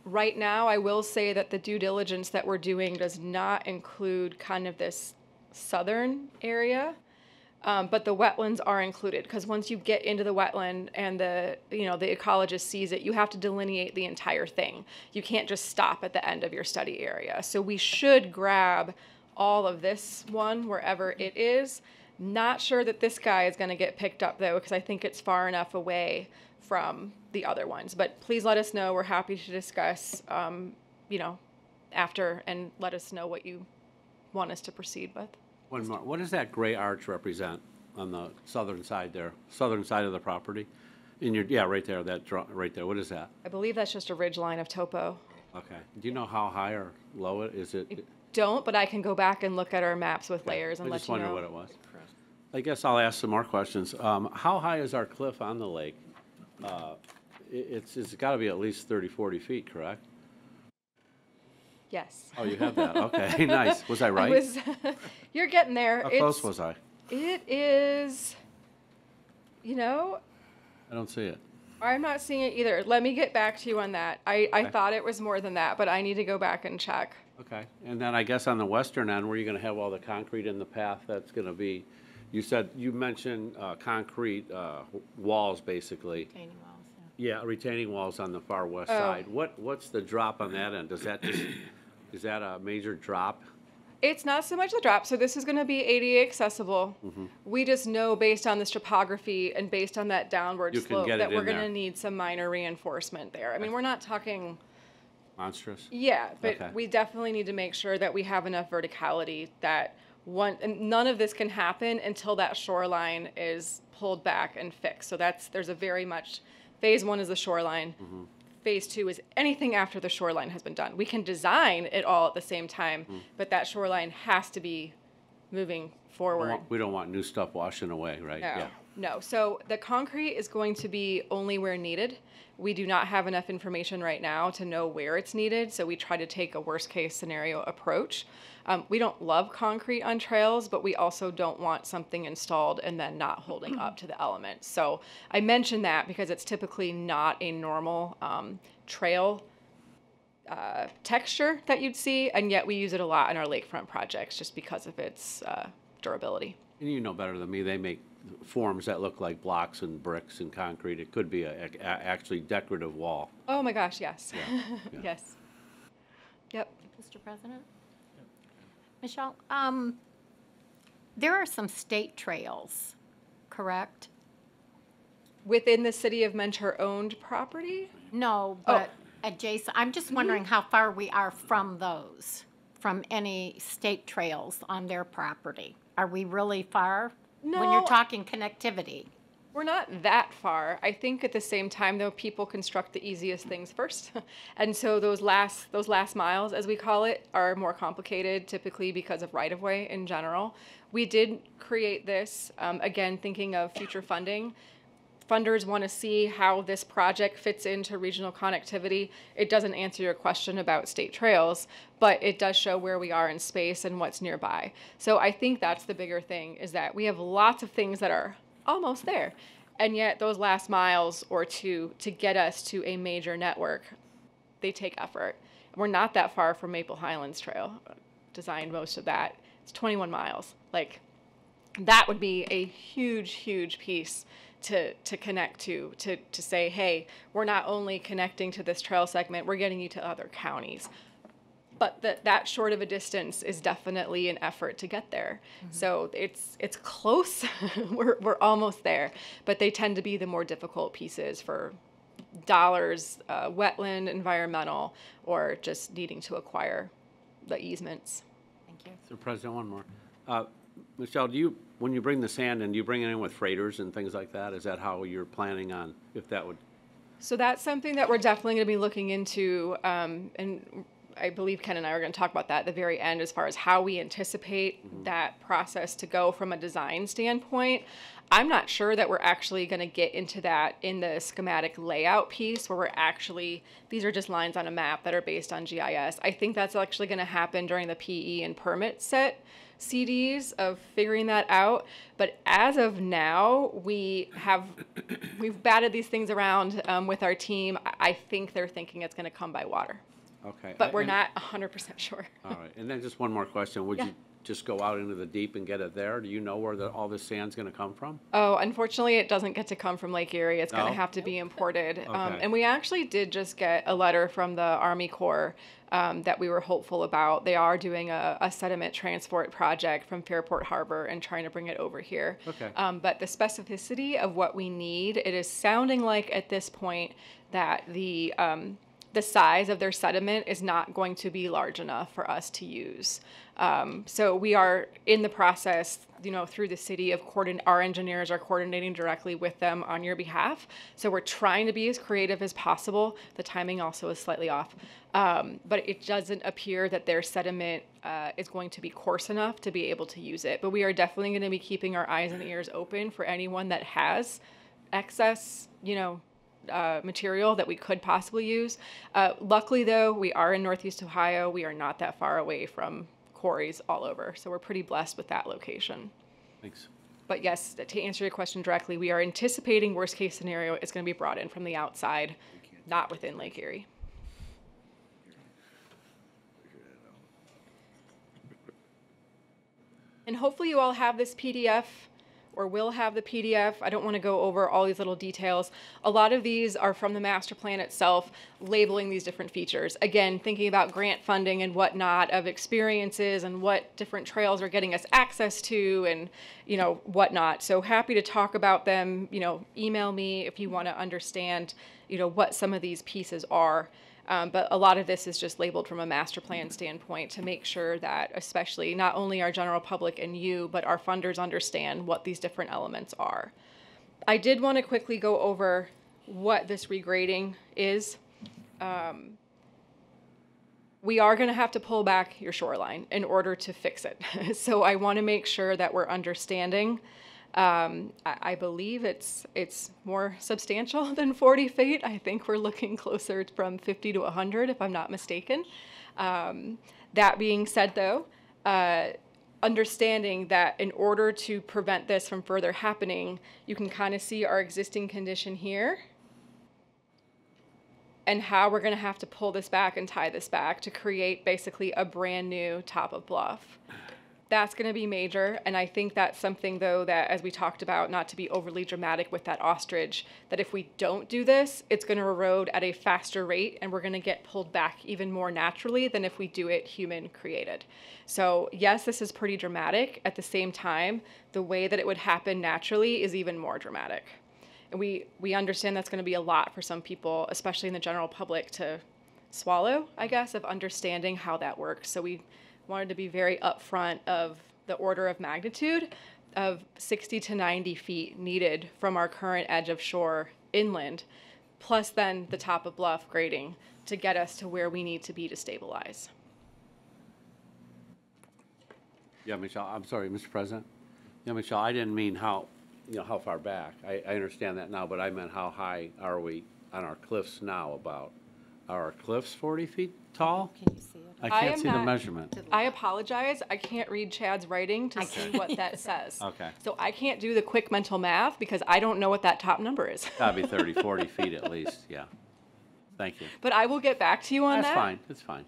Right now, I will say that the due diligence that we're doing does not include kind of this southern area, but the wetlands are included, because once you get into the wetland and the ecologist sees it, you have to delineate the entire thing. You can't just stop at the end of your study area. So we should grab all of this one wherever it is. Not sure that this guy is going to get picked up though, because I think it's far enough away from the other ones. But please let us know. We're happy to discuss, after, and let us know what you want us to proceed with. One more, what does that gray arch represent on the southern side there, southern side of the property? Right there, right there, what is that? I believe that's just a ridge line of topo. Okay, do you know how high or low it is? Don't, but I can go back and look at our maps with layers and I let just you know. wondered what it was. I guess I'll ask some more questions. How high is our cliff on the lake? It's got to be at least 30, 40 feet, correct? Yes. Oh, you have that, okay, nice. Was I right? You're getting there. How close was I? It is, I don't see it. I'm not seeing it either. Let me get back to you on that. I thought it was more than that, but I need to go back and check. Okay, and then I guess on the western end, where you're gonna have all the concrete in the path, that's gonna be, you mentioned concrete walls, basically. Retaining walls, Yeah, retaining walls on the far west side. What's the drop on that end? Is that a major drop? It's not so much the drop. So this is going to be ADA accessible. We just know based on this topography and based on that downward You can slope get that it we're in going to there. need some minor reinforcement there. I mean, we're not talking. Monstrous? Yeah, but Okay. we definitely need to make sure that we have enough verticality that and none of this can happen until that shoreline is pulled back and fixed. So there's a very much, phase one is the shoreline. Phase two is anything after the shoreline has been done. We can design it all at the same time, but that shoreline has to be moving forward. We don't want new stuff washing away, right? No, Yeah. no. So the concrete is going to be only where needed. We do not have enough information right now to know where it's needed, so we try to take a worst case scenario approach. We don't love concrete on trails, but we also don't want something installed and then not holding up to the elements. So I mention that because it's typically not a normal trail texture that you'd see, and yet we use it a lot in our lakefront projects just because of its durability. And you know better than me, they make forms that look like blocks and bricks and concrete. It could be a actually decorative wall. Oh my gosh, yes. Yeah. Yes. Yep. Mr. President? Michelle, there are some state trails, correct? Within the city of Mentor owned property? No, but adjacent. I'm just wondering how far we are from those, from any state trails on their property. Are we really far? When No. you're talking connectivity. We're not that far. I think at the same time, though, people construct the easiest things first. And so those last miles, as we call it, are more complicated, typically because of right-of-way in general. We did create this, again, thinking of future funding. Funders want to see how this project fits into regional connectivity. It doesn't answer your question about state trails, but it does show where we are in space and what's nearby. So I think that's the bigger thing, is that we have lots of things that are almost there. And yet those last miles or two to get us to a major network, they take effort. We're not that far from Maple Highlands Trail. Designed most of that. It's 21 miles. Like, that would be a huge, huge piece to connect to say, hey, we're not only connecting to this trail segment, we're getting you to other counties. But that short of a distance is definitely an effort to get there. So it's close. we're almost there, but they tend to be the more difficult pieces for dollars, wetland, environmental, or just needing to acquire the easements. Thank you. So President, one more. Michelle, when you bring the sand in, do you bring it in with freighters and things like that? Is that how you're planning on, if that would? So that's something that we're definitely going to be looking into, and I believe Ken and I are going to talk about that at the very end as far as how we anticipate that process to go from a design standpoint. I'm not sure that we're actually going to get into that in the schematic layout piece where these are just lines on a map that are based on GIS. I think that's actually going to happen during the PE and permit set CDs of figuring that out. But as of now, we've batted these things around with our team. I think they're thinking it's going to come by water. Okay. But we're not 100% sure. All right, and then just one more question. Would you just go out into the deep and get it there? Do you know where all this sand's going to come from? Oh, unfortunately, it doesn't get to come from Lake Erie. It's going No? to have to be imported. Okay. And we actually did just get a letter from the Army Corps that we were hopeful about. They are doing a sediment transport project from Fairport Harbor and trying to bring it over here. Okay. But the specificity of what we need, it is sounding like at this point that the size of their sediment is not going to be large enough for us to use. So we are in the process, through the city of our engineers are coordinating directly with them on your behalf. So we're trying to be as creative as possible. The timing also is slightly off. But it doesn't appear that their sediment is going to be coarse enough to be able to use it. But we are definitely going to be keeping our eyes and ears open for anyone that has excess, material that we could possibly use. Luckily, though, we are in Northeast Ohio. We are not that far away from quarries all over, so we're pretty blessed with that location. Thanks. But yes, to answer your question directly, we are anticipating worst case scenario is going to be brought in from the outside, not within Lake Erie. And hopefully you all have this PDF or will have the PDF. I don't want to go over all these little details. A lot of these are from the master plan itself, labeling these different features. Again, thinking about grant funding and whatnot of experiences and what different trails are getting us access to and, whatnot. So happy to talk about them. Email me if you want to understand, what some of these pieces are. But a lot of this is just labeled from a master plan standpoint to make sure that especially not only our general public and you, but our funders understand what these different elements are. I did want to quickly go over what this regrading is. We are going to have to pull back your shoreline in order to fix it. So I want to make sure that we're understanding. I believe it's more substantial than 40 feet. I think we're looking closer from 50 to 100, if I'm not mistaken. That being said, though, understanding that in order to prevent this from further happening, you can kind of see our existing condition here and how we're going to have to pull this back and tie this back to create basically a brand new top of bluff. That's going to be major, and I think that's something, though, that as we talked about, not to be overly dramatic with that ostrich, that if we don't do this, it's going to erode at a faster rate, and we're going to get pulled back even more naturally than if we do it human-created. So, yes, this is pretty dramatic. At the same time, the way that it would happen naturally is even more dramatic. And we understand that's going to be a lot for some people, especially in the general public, to swallow, I guess, of understanding how that works. So we wanted to be very upfront of the order of magnitude of 60 to 90 feet needed from our current edge of shore inland, plus then the top of bluff grading to get us to where we need to be to stabilize. Yeah, Michelle, I'm sorry, Mr. President. Yeah, Michelle, I didn't mean how far back. I understand that now, but I meant how high are we on our cliffs now about? Are our cliffs 40 feet tall? Can you see it? I I can't am see the not- measurement. I apologize. I can't read Chad's writing to see what that says. Okay. So I can't do the quick mental math because I don't know what that top number is. Gotta be 30, 40 feet at least, yeah. Thank you. But I will get back to you on That's that. fine, that's fine.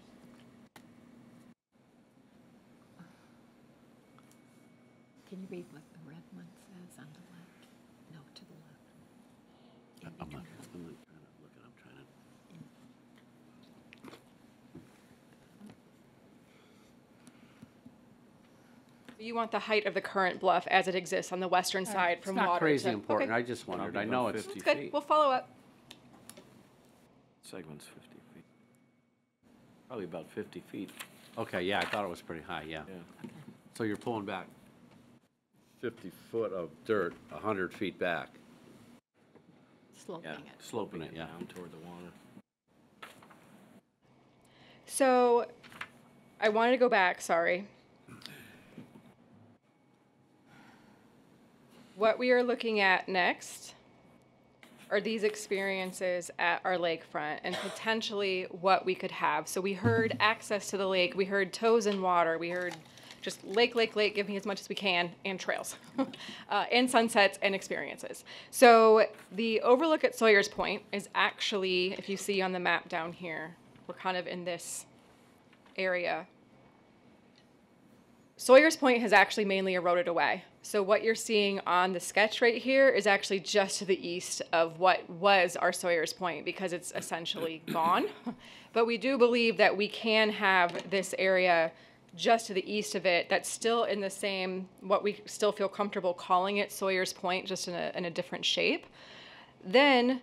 Can you read what the red one says on the left? No, to the left. You want the height of the current bluff as it exists on the western side It's from not water crazy to. important, Okay. I just wondered, I Probably know about it's, 50 Good, feet. we'll follow up. Segment's 50 feet. Probably about 50 feet. okay, yeah, I thought it was pretty high, yeah. Yeah. So you're pulling back 50 foot of dirt, 100 feet back. Sloping Yeah, it. sloping it Yeah. down toward the water. So I wanted to go back, sorry. What we are looking at next are these experiences at our lakefront and potentially what we could have. So we heard access to the lake, we heard toes in water, we heard just lake, lake, lake, give me as much as we can, and trails, and sunsets and experiences. So the overlook at Sawyer's Point is actually, if you see on the map down here, we're kind of in this area. Sawyer's Point has actually mainly eroded away. So what you're seeing on the sketch right here is actually just to the east of what was our Sawyer's Point because it's essentially gone. But we do believe that we can have this area just to the east of it that's still in the same, what we still feel comfortable calling it Sawyer's Point, just in a different shape. Then,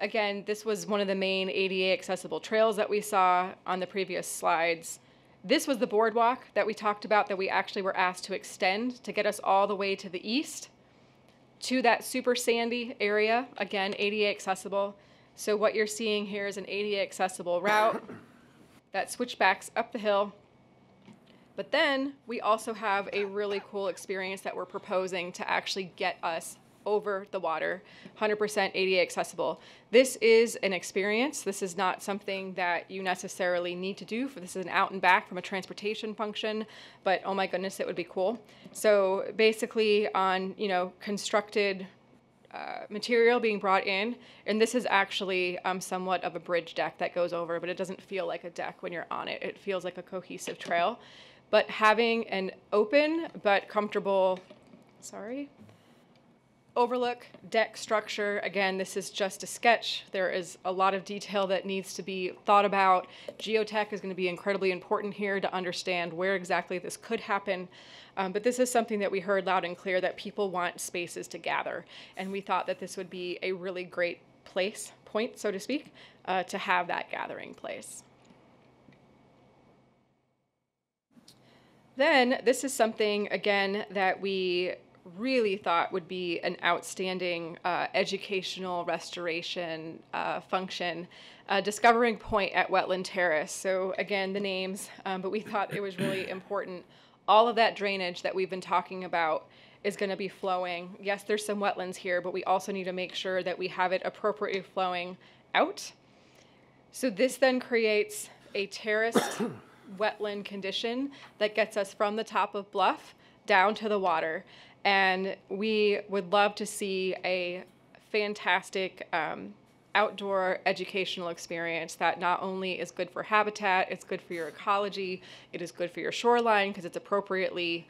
again, this was one of the main ADA accessible trails that we saw on the previous slides. This was the boardwalk that we talked about that we actually were asked to extend to get us all the way to the east to that super sandy area, again, ADA accessible. So what you're seeing here is an ADA accessible route that switchbacks up the hill. But then we also have a really cool experience that we're proposing to actually get us over the water, 100% ADA accessible. This is an experience. This is not something that you necessarily need to do. This is an out and back from a transportation function, but oh my goodness, it would be cool. So basically on, constructed material being brought in, and this is actually somewhat of a bridge deck that goes over, but it doesn't feel like a deck when you're on it. It feels like a cohesive trail. But having an open but comfortable, overlook deck structure, again, this is just a sketch. There is a lot of detail that needs to be thought about. Geotech is going to be incredibly important here to understand where exactly this could happen. But this is something that we heard loud and clear, that people want spaces to gather. And we thought that this would be a really great point, so to speak, to have that gathering place. Then this is something, again, that we really thought would be an outstanding educational restoration function, Discovering Point at Wetland Terrace. So again, the names, but we thought it was really important. All of that drainage that we've been talking about is going to be flowing. Yes, there's some wetlands here, but we also need to make sure that we have it appropriately flowing out. So this then creates a terraced wetland condition that gets us from the top of bluff down to the water. And we would love to see a fantastic outdoor educational experience that not only is good for habitat, it's good for your ecology, it is good for your shoreline because it's appropriately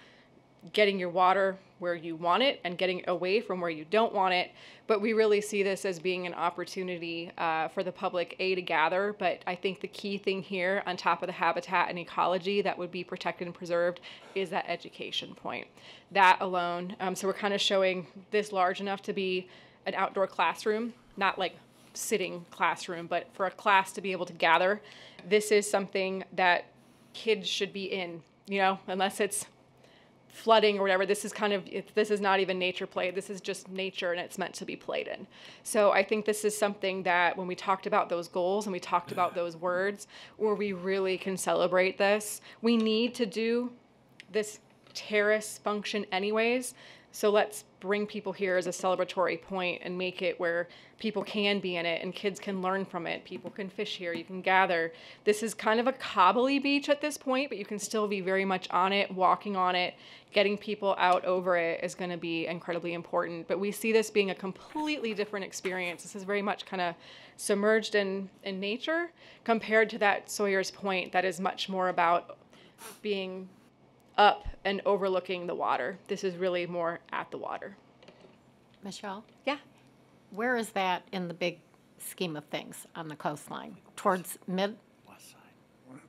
getting your water where you want it and getting it away from where you don't want it. But we really see this as being an opportunity for the public, to gather. But I think the key thing here, on top of the habitat and ecology that would be protected and preserved, is that education point. That alone, so we're kind of showing this large enough to be an outdoor classroom, not like sitting classroom, but for a class to be able to gather. This is something that kids should be in, unless it's flooding or whatever. This is not even nature play. This is just nature, and it's meant to be played in. So I think this is something that when we talked about those goals and we talked about those words, where we really can celebrate this, we need to do this terrace function anyways. So let's bring people here as a celebratory point and make it where people can be in it and kids can learn from it. People can fish here, you can gather. This is kind of a cobbly beach at this point, but you can still be very much on it, walking on it. Getting people out over it is going to be incredibly important. But we see this being a completely different experience. This is very much kind of submerged in nature compared to that Sawyer's Point that is much more about being up and overlooking the water. This is really more at the water. Michelle, Yeah. where is that in the big scheme of things on the coastline? Towards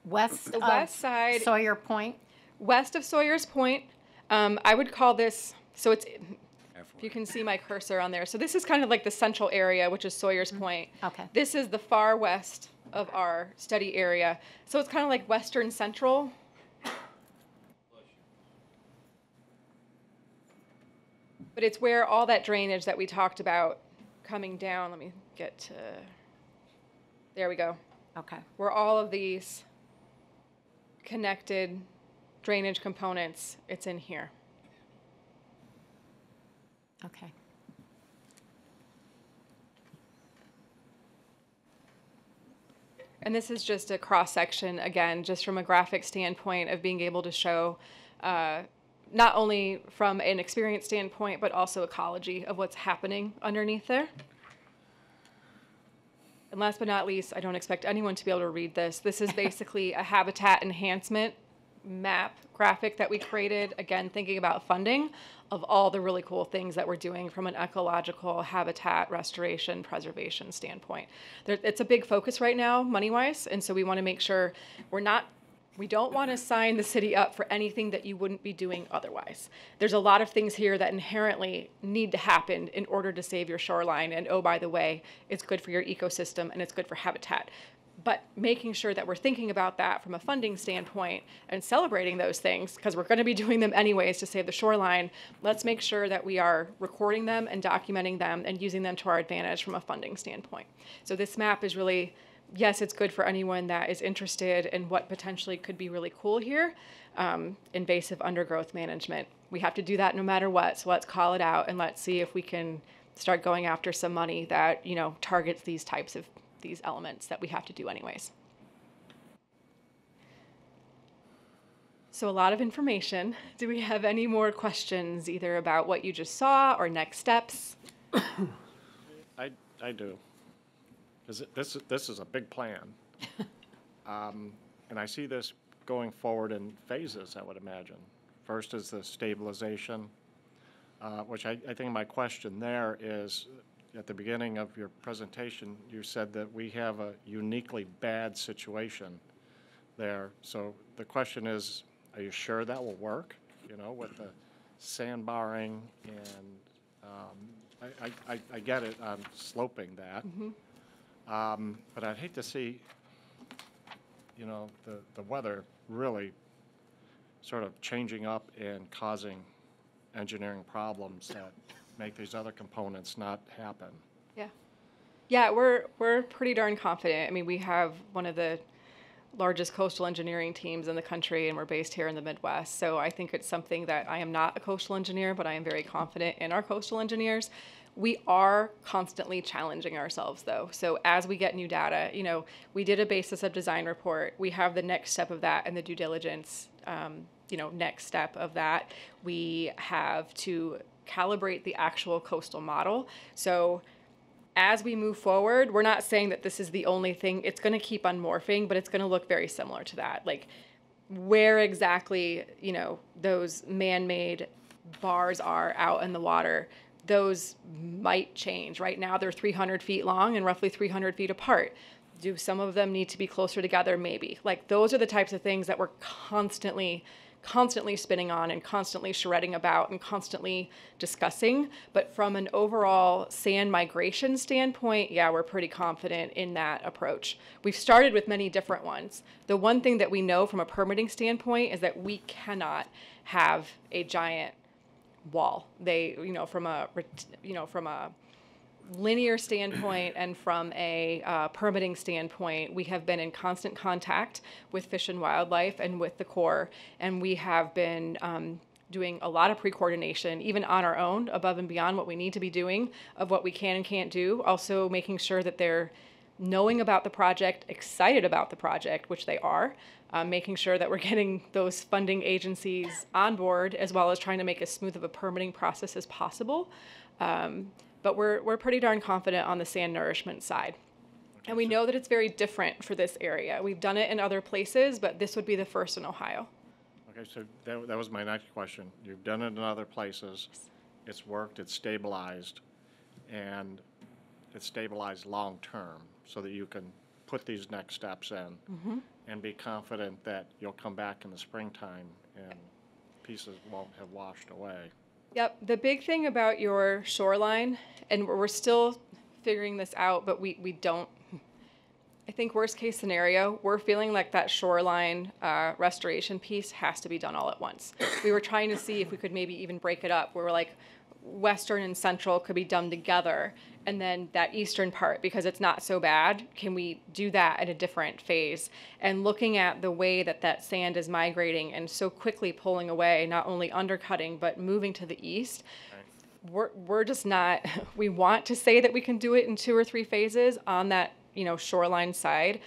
west The west side, Sawyer Point? West of Sawyer's Point, I would call this, so it's, if you can see my cursor on there. So this is kind of like the central area, which is Sawyer's Point. Okay. This is the far west of our study area. So it's kind of like western central. But it's where all that drainage that we talked about coming down, let me get to, there we go. Okay. Where all of these connected drainage components, it's in here. Okay. And this is just a cross-section, again, just from a graphic standpoint of being able to show not only from an experience standpoint, but also ecology of what's happening underneath there. And last but not least, I don't expect anyone to be able to read this. This is basically a habitat enhancement map graphic that we created, again, thinking about funding of all the really cool things that we're doing from an ecological habitat restoration preservation standpoint. It's a big focus right now, money-wise, and so we want to make sure we don't want to sign the city up for anything that you wouldn't be doing otherwise. There's a lot of things here that inherently need to happen in order to save your shoreline, and oh, by the way, it's good for your ecosystem and it's good for habitat. But making sure that we're thinking about that from a funding standpoint and celebrating those things, because we're going to be doing them anyways to save the shoreline, let's make sure that we are recording them and documenting them and using them to our advantage from a funding standpoint. So this map is really, yes, it's good for anyone that is interested in what potentially could be really cool here. Invasive undergrowth management. We have to do that no matter what, so let's call it out and let's see if we can start going after some money that, you know, targets these types of these elements that we have to do anyways. So a lot of information. Do we have any more questions either about what you just saw or next steps? I do. This is a big plan. And I see this going forward in phases, I would imagine. First is the stabilization, which I think my question there is, at the beginning of your presentation, you said that we have a uniquely bad situation there. So the question is, are you sure that will work? You know, with the sandbarring and I get it on sloping that. Mm-hmm. But I'd hate to see, you know, the weather really sort of changing up and causing engineering problems that make these other components not happen. Yeah. Yeah, we're pretty darn confident. I mean, we have one of the largest coastal engineering teams in the country, and we're based here in the Midwest. So I think it's something that I am not a coastal engineer, but I am very confident in our coastal engineers. We are constantly challenging ourselves, though. So as we get new data, you know, we did a basis of design report. We have the next step of that and the due diligence, you know, next step of that. We have to calibrate the actual coastal model. So as we move forward, we're not saying that this is the only thing. It's going to keep on morphing, but it's going to look very similar to that. Like where exactly, you know, those man-made bars are out in the water, those might change. Right now they're 300 feet long and roughly 300 feet apart. Do some of them need to be closer together? Maybe. Like those are the types of things that we're constantly spinning on and constantly shredding about and constantly discussing. But from an overall sand migration standpoint, yeah, we're pretty confident in that approach. We've started with many different ones. The one thing that we know from a permitting standpoint is that we cannot have a giant wall. They, you know, from a linear standpoint and from a permitting standpoint, we have been in constant contact with Fish and Wildlife and with the Corps, and we have been doing a lot of pre-coordination, even on our own, above and beyond what we need to be doing, of what we can and can't do. Also making sure that they're knowing about the project, excited about the project, which they are, making sure that we're getting those funding agencies on board, as well as trying to make as smooth of a permitting process as possible. But we're pretty darn confident on the sand nourishment side. And we know that it's very different for this area. We've done it in other places, but this would be the first in Ohio. Okay, so that was my next question. You've done it in other places. It's worked, it's stabilized, and it's stabilized long-term so that you can put these next steps in and be confident that you'll come back in the springtime and pieces won't have washed away. Yep, the big thing about your shoreline, and we're still figuring this out, but we don't, I think worst case scenario, we're feeling like that shoreline restoration piece has to be done all at once. We were trying to see if we could maybe even break it up, where we're like, western and central could be done together, and then that eastern part, because it's not so bad, can we do that at a different phase? And looking at the way that that sand is migrating and so quickly pulling away, not only undercutting, but moving to the east, we're just not, we want to say that we can do it in 2 or 3 phases on that, shoreline side,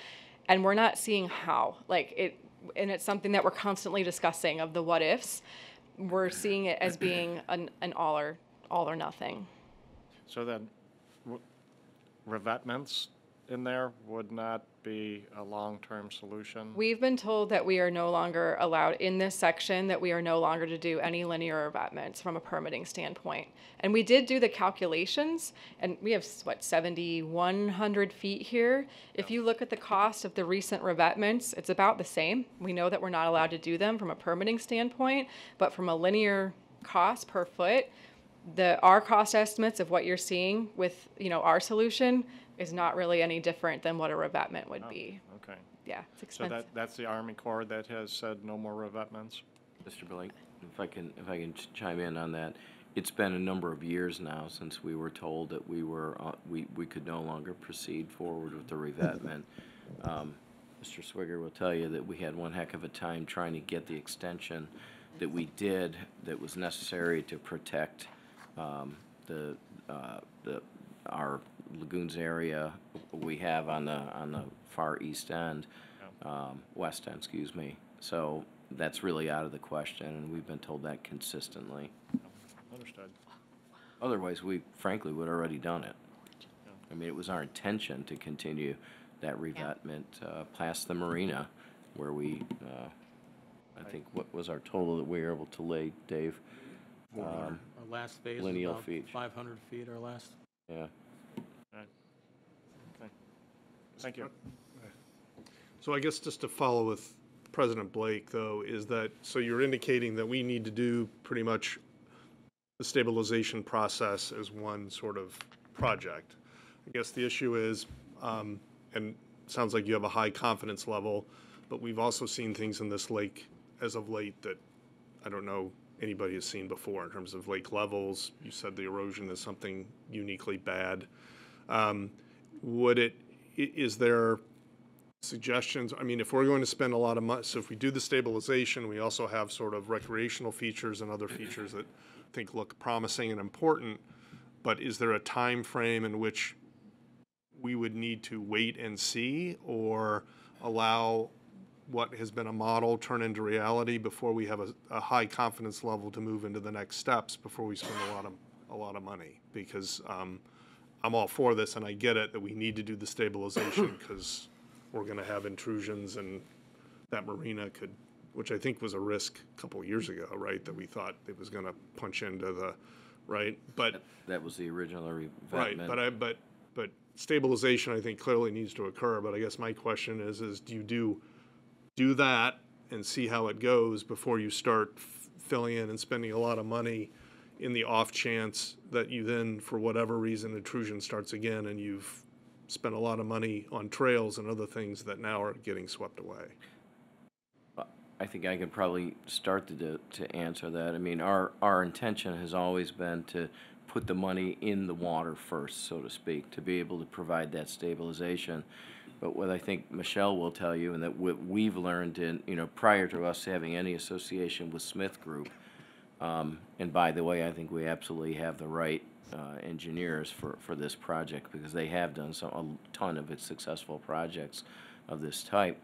and we're not seeing how. And it's something that we're constantly discussing of the what ifs. We're seeing it as being an all or nothing. So then, revetments in there would not be a long-term solution? We've been told that we are no longer allowed in this section, that we are no longer to do any linear revetments from a permitting standpoint. And we did do the calculations, and we have, 7,100 feet here. If you look at the cost of the recent revetments, it's about the same. We know that we're not allowed to do them from a permitting standpoint, but from a linear cost per foot, our cost estimates of what you're seeing with, our solution is not really any different than what a revetment would be. Okay. Yeah, it's So expensive. that's the Army Corps that has said no more revetments? Mr. Blake, if I can chime in on that. It's been a number of years now since we were told that we could no longer proceed forward with the revetment. Mr. Swigger will tell you that we had one heck of a time trying to get the extension that we did that was necessary to protect our Lagoons area we have on the far east end, west end, excuse me. So that's really out of the question, and we've been told that consistently. Understood. Otherwise, we frankly would have already done it. I mean, it was our intention to continue that revetment past the marina, where we, I think, what was our total that we were able to lay, Dave? Our last phase is lineal about feet. 500 feet, our last. Yeah. Right. Okay. Thank you. So I guess just to follow with President Blake, though, is that, so you're indicating that we need to do pretty much the stabilization process as one sort of project. I guess the issue is, and it sounds like you have a high confidence level, but we've also seen things in this lake as of late that I don't know anybody has seen before in terms of lake levels. You said the erosion is something uniquely bad. Is there suggestions? I mean, if we're going to spend a lot of money, so if we do the stabilization, we also have sort of recreational features and other features that I think look promising and important, but is there a time frame in which we would need to wait and see, or allow what has been a model turn into reality before we have a high confidence level to move into the next steps before we spend a lot of money? Because I'm all for this, and I get it that we need to do the stabilization because we're going to have intrusions, and that marina could, which I think was a risk a couple of years ago, right? That we thought it was going to punch into the, right? But That was the original right, revetment. but stabilization I think clearly needs to occur. But I guess my question is do you do that and see how it goes before you start filling in and spending a lot of money in the off chance that you then, for whatever reason, intrusion starts again and you've spent a lot of money on trails and other things that now are getting swept away? I think I could probably start to answer that. I mean, our intention has always been to put the money in the water first, so to speak, to be able to provide that stabilization. But what I think Michelle will tell you, and that what we've learned prior to us having any association with Smith Group, and by the way, I think we absolutely have the right engineers for this project, because they have done a ton of successful projects of this type.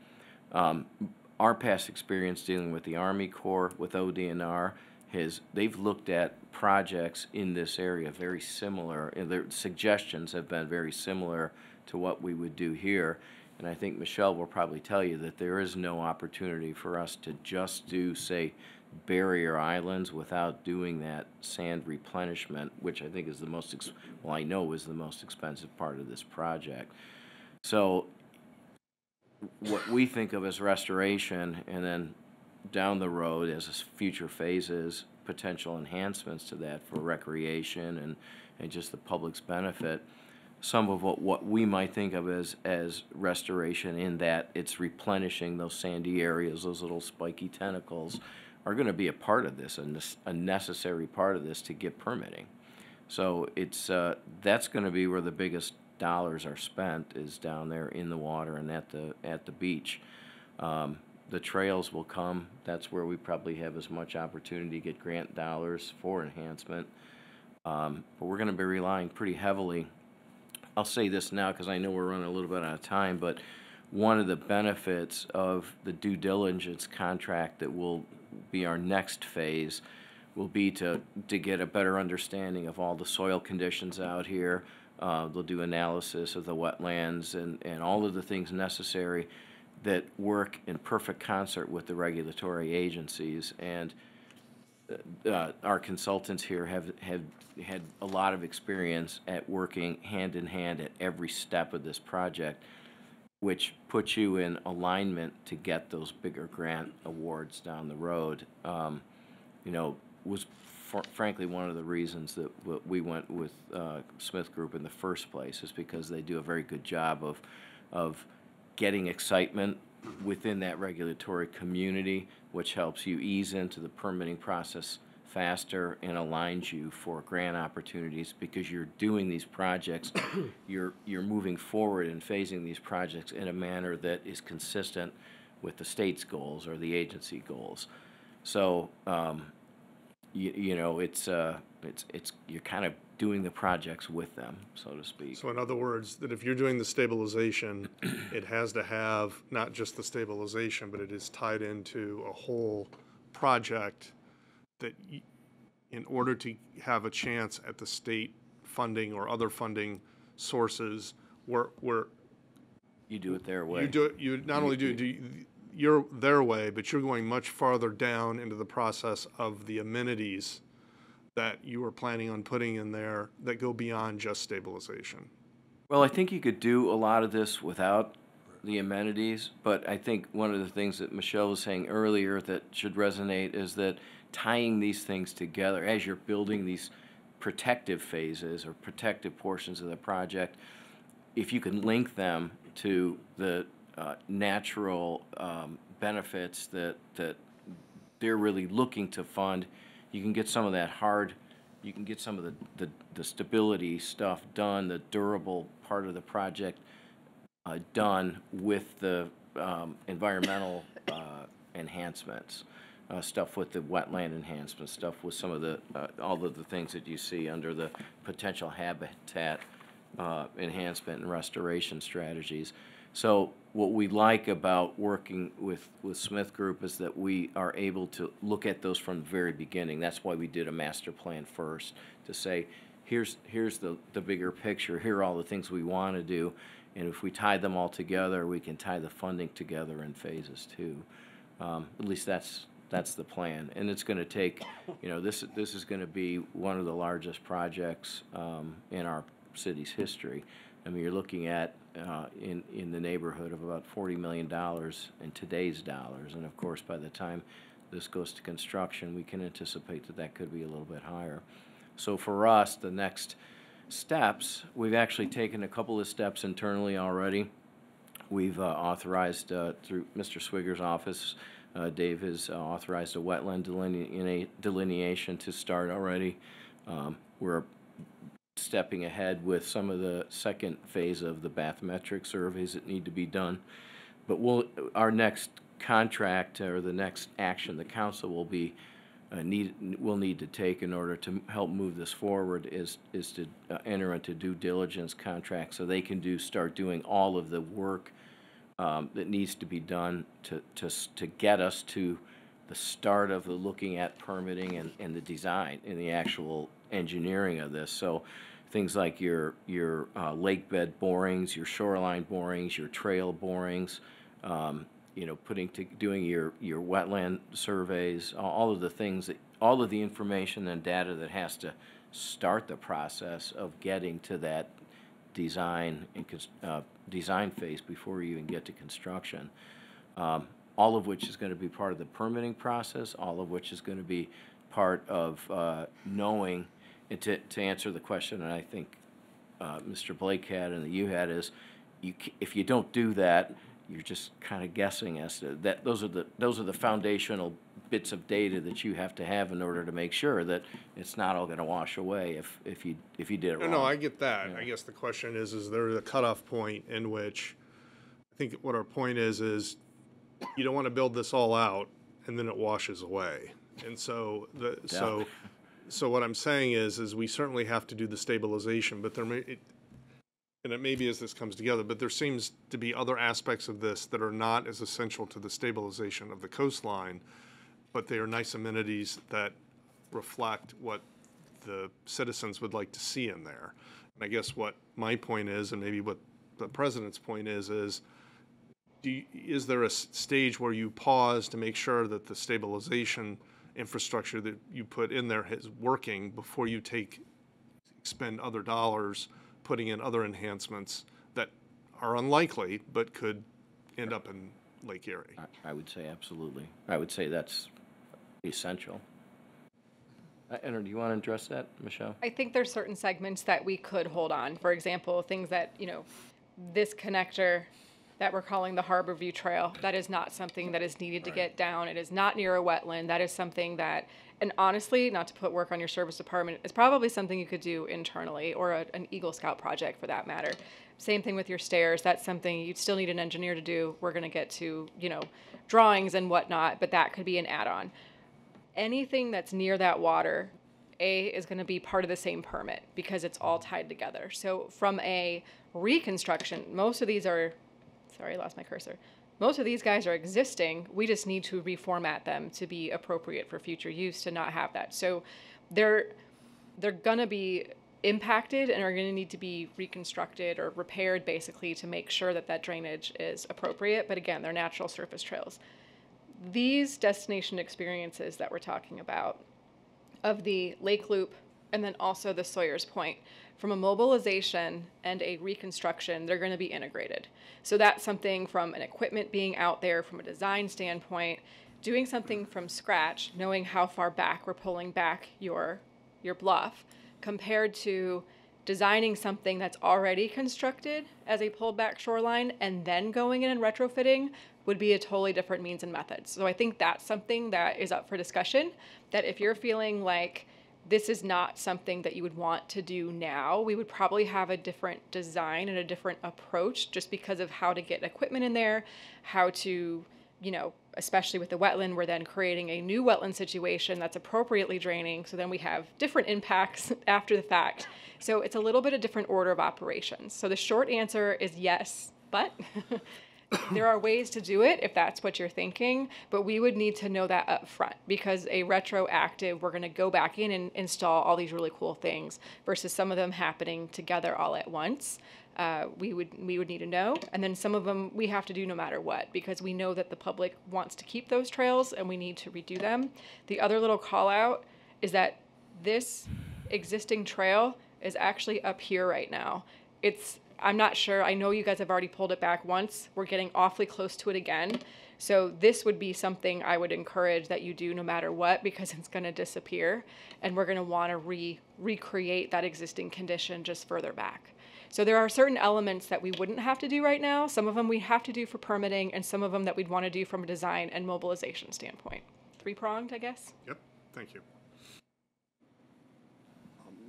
Our past experience dealing with the Army Corps, with ODNR, they've looked at projects in this area very similar, and their suggestions have been very similar to what we would do here. And I think Michelle will probably tell you that there is no opportunity for us to just do, say, barrier islands without doing that sand replenishment, which I think is the most, I know is the most expensive part of this project. So what we think of as restoration, and then down the road as future phases, potential enhancements to that for recreation and just the public's benefit. Some of what we might think of as restoration, in that it's replenishing those sandy areas, those little spiky tentacles, are going to be a part of this, a necessary part of this to get permitting. So it's that's going to be where the biggest dollars are spent, is down there in the water and at the beach. The trails will come. That's where we probably have as much opportunity to get grant dollars for enhancement. But we're going to be relying pretty heavily. I'll say this now because I know we're running a little bit out of time, but one of the benefits of the due diligence contract that will be our next phase will be to get a better understanding of all the soil conditions out here. They'll do analysis of the wetlands and all of the things necessary that work in perfect concert with the regulatory agencies. And our consultants here have had a lot of experience at working hand in hand at every step of this project, which puts you in alignment to get those bigger grant awards down the road. You know, was frankly one of the reasons that we went with Smith Group in the first place, is because they do a very good job of getting excitement within that regulatory community, which helps you ease into the permitting process faster and aligns you for grant opportunities, because you're doing these projects, you're moving forward and phasing these projects in a manner that is consistent with the state's goals or the agency goals. So you know, it's you're kind of doing the projects with them, so to speak. So in other words, that if you're doing the stabilization, it has to have not just the stabilization, but it is tied into a whole project that in order to have a chance at the state funding or other funding sources, where You do it their way. you do it, you not only you're their way, but you're going much farther down into the process of the amenities that you are planning on putting in there that go beyond just stabilization. Well, I think you could do a lot of this without the amenities, but I think one of the things that Michelle was saying earlier that should resonate is that tying these things together as you're building these protective phases or protective portions of the project, if you can link them to the natural benefits that they're really looking to fund, you can get some of that you can get some of the stability stuff done, the durable part of the project done with the environmental enhancements, stuff with the wetland enhancement, stuff with some of the, all of the things that you see under the potential habitat enhancement and restoration strategies. So what we like about working with Smith Group is that we are able to look at those from the very beginning. That's why we did a master plan first, to say, here's the bigger picture, here are all the things we want to do, and if we tie them all together, we can tie the funding together in phases too. At least that's the plan, and it's going to take, you know, this is going to be one of the largest projects in our city's history. I mean, you're looking at in the neighborhood of about $40 million in today's dollars, and of course, by the time this goes to construction, we can anticipate that could be a little bit higher. So for us, the next steps, we've actually taken a couple of steps internally already. We've authorized through Mr. Swigger's office, Dave has authorized a wetland delineation to start already. We're stepping ahead with some of the second phase of the bathymetric surveys that need to be done. But our next contract, or the next action the council will be will need to take in order to help move this forward is to enter into due diligence contracts, so they can start doing all of the work that needs to be done to get us to the start of the looking at permitting and the design and the actual engineering of this. So things like your lake bed borings, your shoreline borings, your trail borings, you know, doing your wetland surveys, all of the things all of the information and data that has to start the process of getting to that design and design phase before you even get to construction. all of which is going to be part of the permitting process, all of which is going to be part of knowing, and to answer the question, and I think Mr. Blake had and that you had, is if you don't do that, you're just kind of guessing as to that. Those are the foundational bits of data that you have to have in order to make sure that it's not all going to wash away if you did it wrong. No, I get that. I guess the question is there a cutoff point in which, I think what our point is you don't want to build this all out and then it washes away. And so so what I'm saying is we certainly have to do the stabilization, but and it may be as this comes together, but there seems to be other aspects of this that are not as essential to the stabilization of the coastline, but they are nice amenities that reflect what the citizens would like to see in there. And I guess what my point is, and maybe what the president's point is there a stage where you pause to make sure that the stabilization infrastructure that you put in there is working before you spend other dollars putting in other enhancements that are unlikely but could end up in Lake Erie? I would say absolutely. I would say that's essential. And do you want to address that, Michelle? I think there's certain segments that we could hold on. For example, things that, this connector that we're calling the Harbor View Trail, that is not something that is needed to get down. It is not near a wetland. That is something that, and honestly, not to put work on your service department, it's probably something you could do internally, or an Eagle Scout project for that matter. Same thing with your stairs. That's something you'd still need an engineer to do. We're going to get to, drawings and whatnot, but that could be an add-on. Anything that's near that water, is going to be part of the same permit because it's all tied together. So from a reconstruction, most of these are, sorry, I lost my cursor. Most of these guys are existing. We just need to reformat them to be appropriate for future use to not have that. So they're going to be impacted and are going to need to be reconstructed or repaired basically to make sure that drainage is appropriate. But again, they're natural surface trails. These destination experiences that we're talking about, of the Lake Loop and then also the Sawyer's Point, from a mobilization and a reconstruction, they're going to be integrated. So that's something from an equipment being out there, from a design standpoint, doing something from scratch, knowing how far back we're pulling back your bluff, compared to designing something that's already constructed as a pulled back shoreline and then going in and retrofitting would be a totally different means and methods. So I think that's something that is up for discussion, that if you're feeling like this is not something that you would want to do now, we would probably have a different design and a different approach just because of how to get equipment in there, how to, especially with the wetland, we're then creating a new wetland situation that's appropriately draining. So then we have different impacts after the fact. So it's a little bit of different order of operations. So the short answer is yes, but there are ways to do it if that's what you're thinking, but we would need to know that up front, because a retroactive, we're going to go back in and install all these really cool things versus some of them happening together all at once. We would need to know, and then some of them we have to do no matter what, because we know that the public wants to keep those trails and we need to redo them. The other little call out is that this existing trail is actually up here right now. I'm not sure. I know you guys have already pulled it back once. We're getting awfully close to it again. So this would be something I would encourage that you do no matter what, because it's going to disappear and we're going to want to recreate that existing condition just further back. So there are certain elements that we wouldn't have to do right now. Some of them we have to do for permitting, and some of them that we'd want to do from a design and mobilization standpoint. Three-pronged, I guess. Yep, thank you.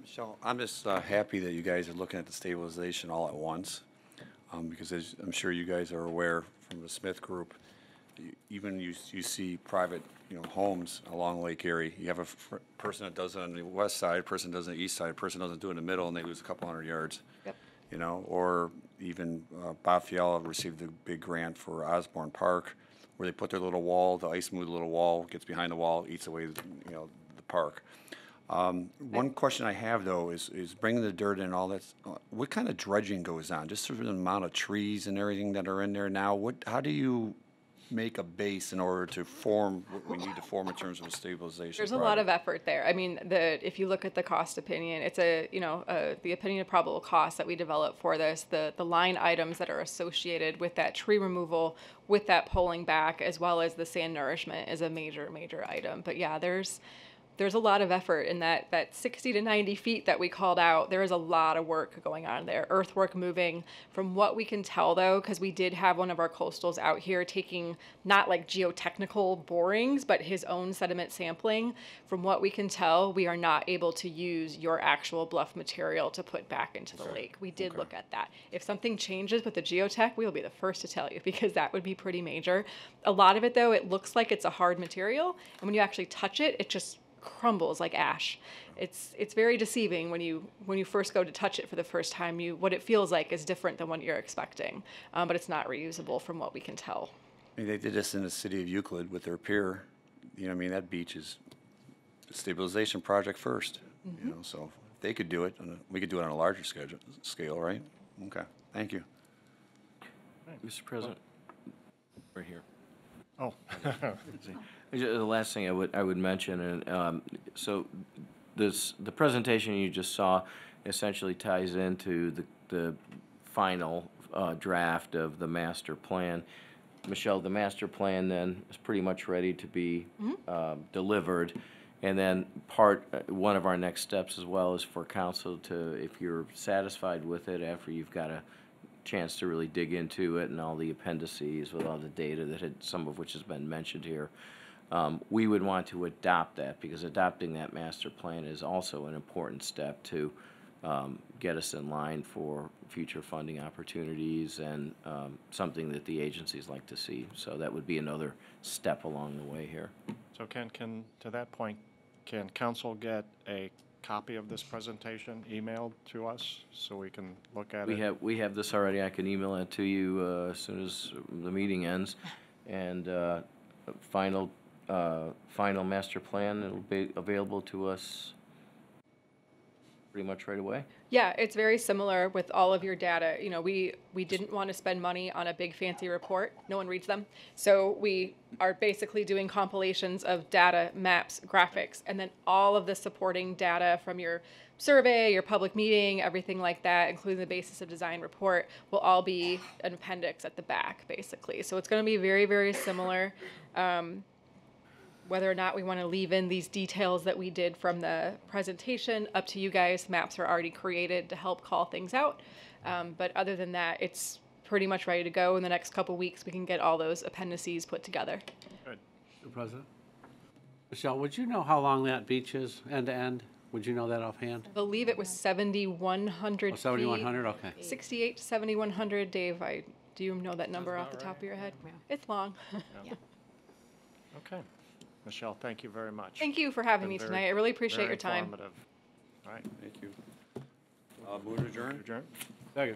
Michelle, I'm just happy that you guys are looking at the stabilization all at once, because as I'm sure you guys are aware from the Smith Group, you see private homes along Lake Erie. You have a person that does it on the west side, a person does it on the east side, a person doesn't do it in the middle, and they lose a couple hundred yards. Yep. Or even Bob Fiala received a big grant for Osborne Park, where they put their little wall, the ice smooth little wall, gets behind the wall, eats away the park. One question I have, though, is bringing the dirt in and all that. What kind of dredging goes on? Just sort of the amount of trees and everything that are in there now. How do you make a base in order to form what we need to form in terms of a stabilization There's a lot of project? effort there. I mean, if you look at the cost opinion, it's the opinion of probable cost that we developed for this, the line items that are associated with that tree removal, with that pulling back, as well as the sand nourishment is a major, major item. But yeah, there's a lot of effort in that 60 to 90 feet that we called out. There is a lot of work going on there. Earthwork moving. From what we can tell, though, because we did have one of our coastals out here taking not like geotechnical borings, but his own sediment sampling. From what we can tell, we are not able to use your actual bluff material to put back into the lake. We did look at that. If something changes with the geotech, we will be the first to tell you, because that would be pretty major. A lot of it, though, it looks like it's a hard material, and when you actually touch it, it just crumbles like ash. It's very deceiving when you first go to touch it for the first time. What it feels like is different than what you're expecting, but it's not reusable from what we can tell. I mean, they did this in the city of Euclid with their pier. You know, I mean, that beach is a stabilization project first. You know, so if they could do it, we could do it on a larger scale, right? Okay, thank you. Mr. President, right here. Oh, The last thing I would mention, and so the presentation you just saw essentially ties into the final draft of the master plan. Michelle, the master plan then is pretty much ready to be delivered, and then one of our next steps as well is for council to, if you're satisfied with it after you've got a chance to really dig into it and all the appendices with all the data some of which has been mentioned here, we would want to adopt that, because adopting that master plan is also an important step to get us in line for future funding opportunities and something that the agencies like to see. So that would be another step along the way here. so to that point, can council get a copy of this presentation emailed to us so we can look at it? We have this already. I can email it to you as soon as the meeting ends. And final master plan, it'll be available to us pretty much right away. Yeah, it's very similar with all of your data. You know, we didn't want to spend money on a big fancy report. No one reads them. So we are basically doing compilations of data, maps, graphics, and then all of the supporting data from your survey, your public meeting, everything like that, including the basis of design report, will all be an appendix at the back, basically. So it's going to be very, very similar. Whether or not we want to leave in these details that we did from the presentation, up to you guys. Maps are already created to help call things out. But other than that, it's pretty much ready to go. In the next couple weeks, we can get all those appendices put together. Good. Mr. President? Michelle, would you know how long that beach is, end to end? Would you know that offhand? I believe it was 7,100 feet. 7,100, okay. 68 to 7,100. Dave, do you know that number off the top of your head? It's long. Okay. Michelle, thank you very much. Thank you for having me Been tonight. I really appreciate very your time. informative. All right. Thank you. Move to adjourn? Adjourn. Second.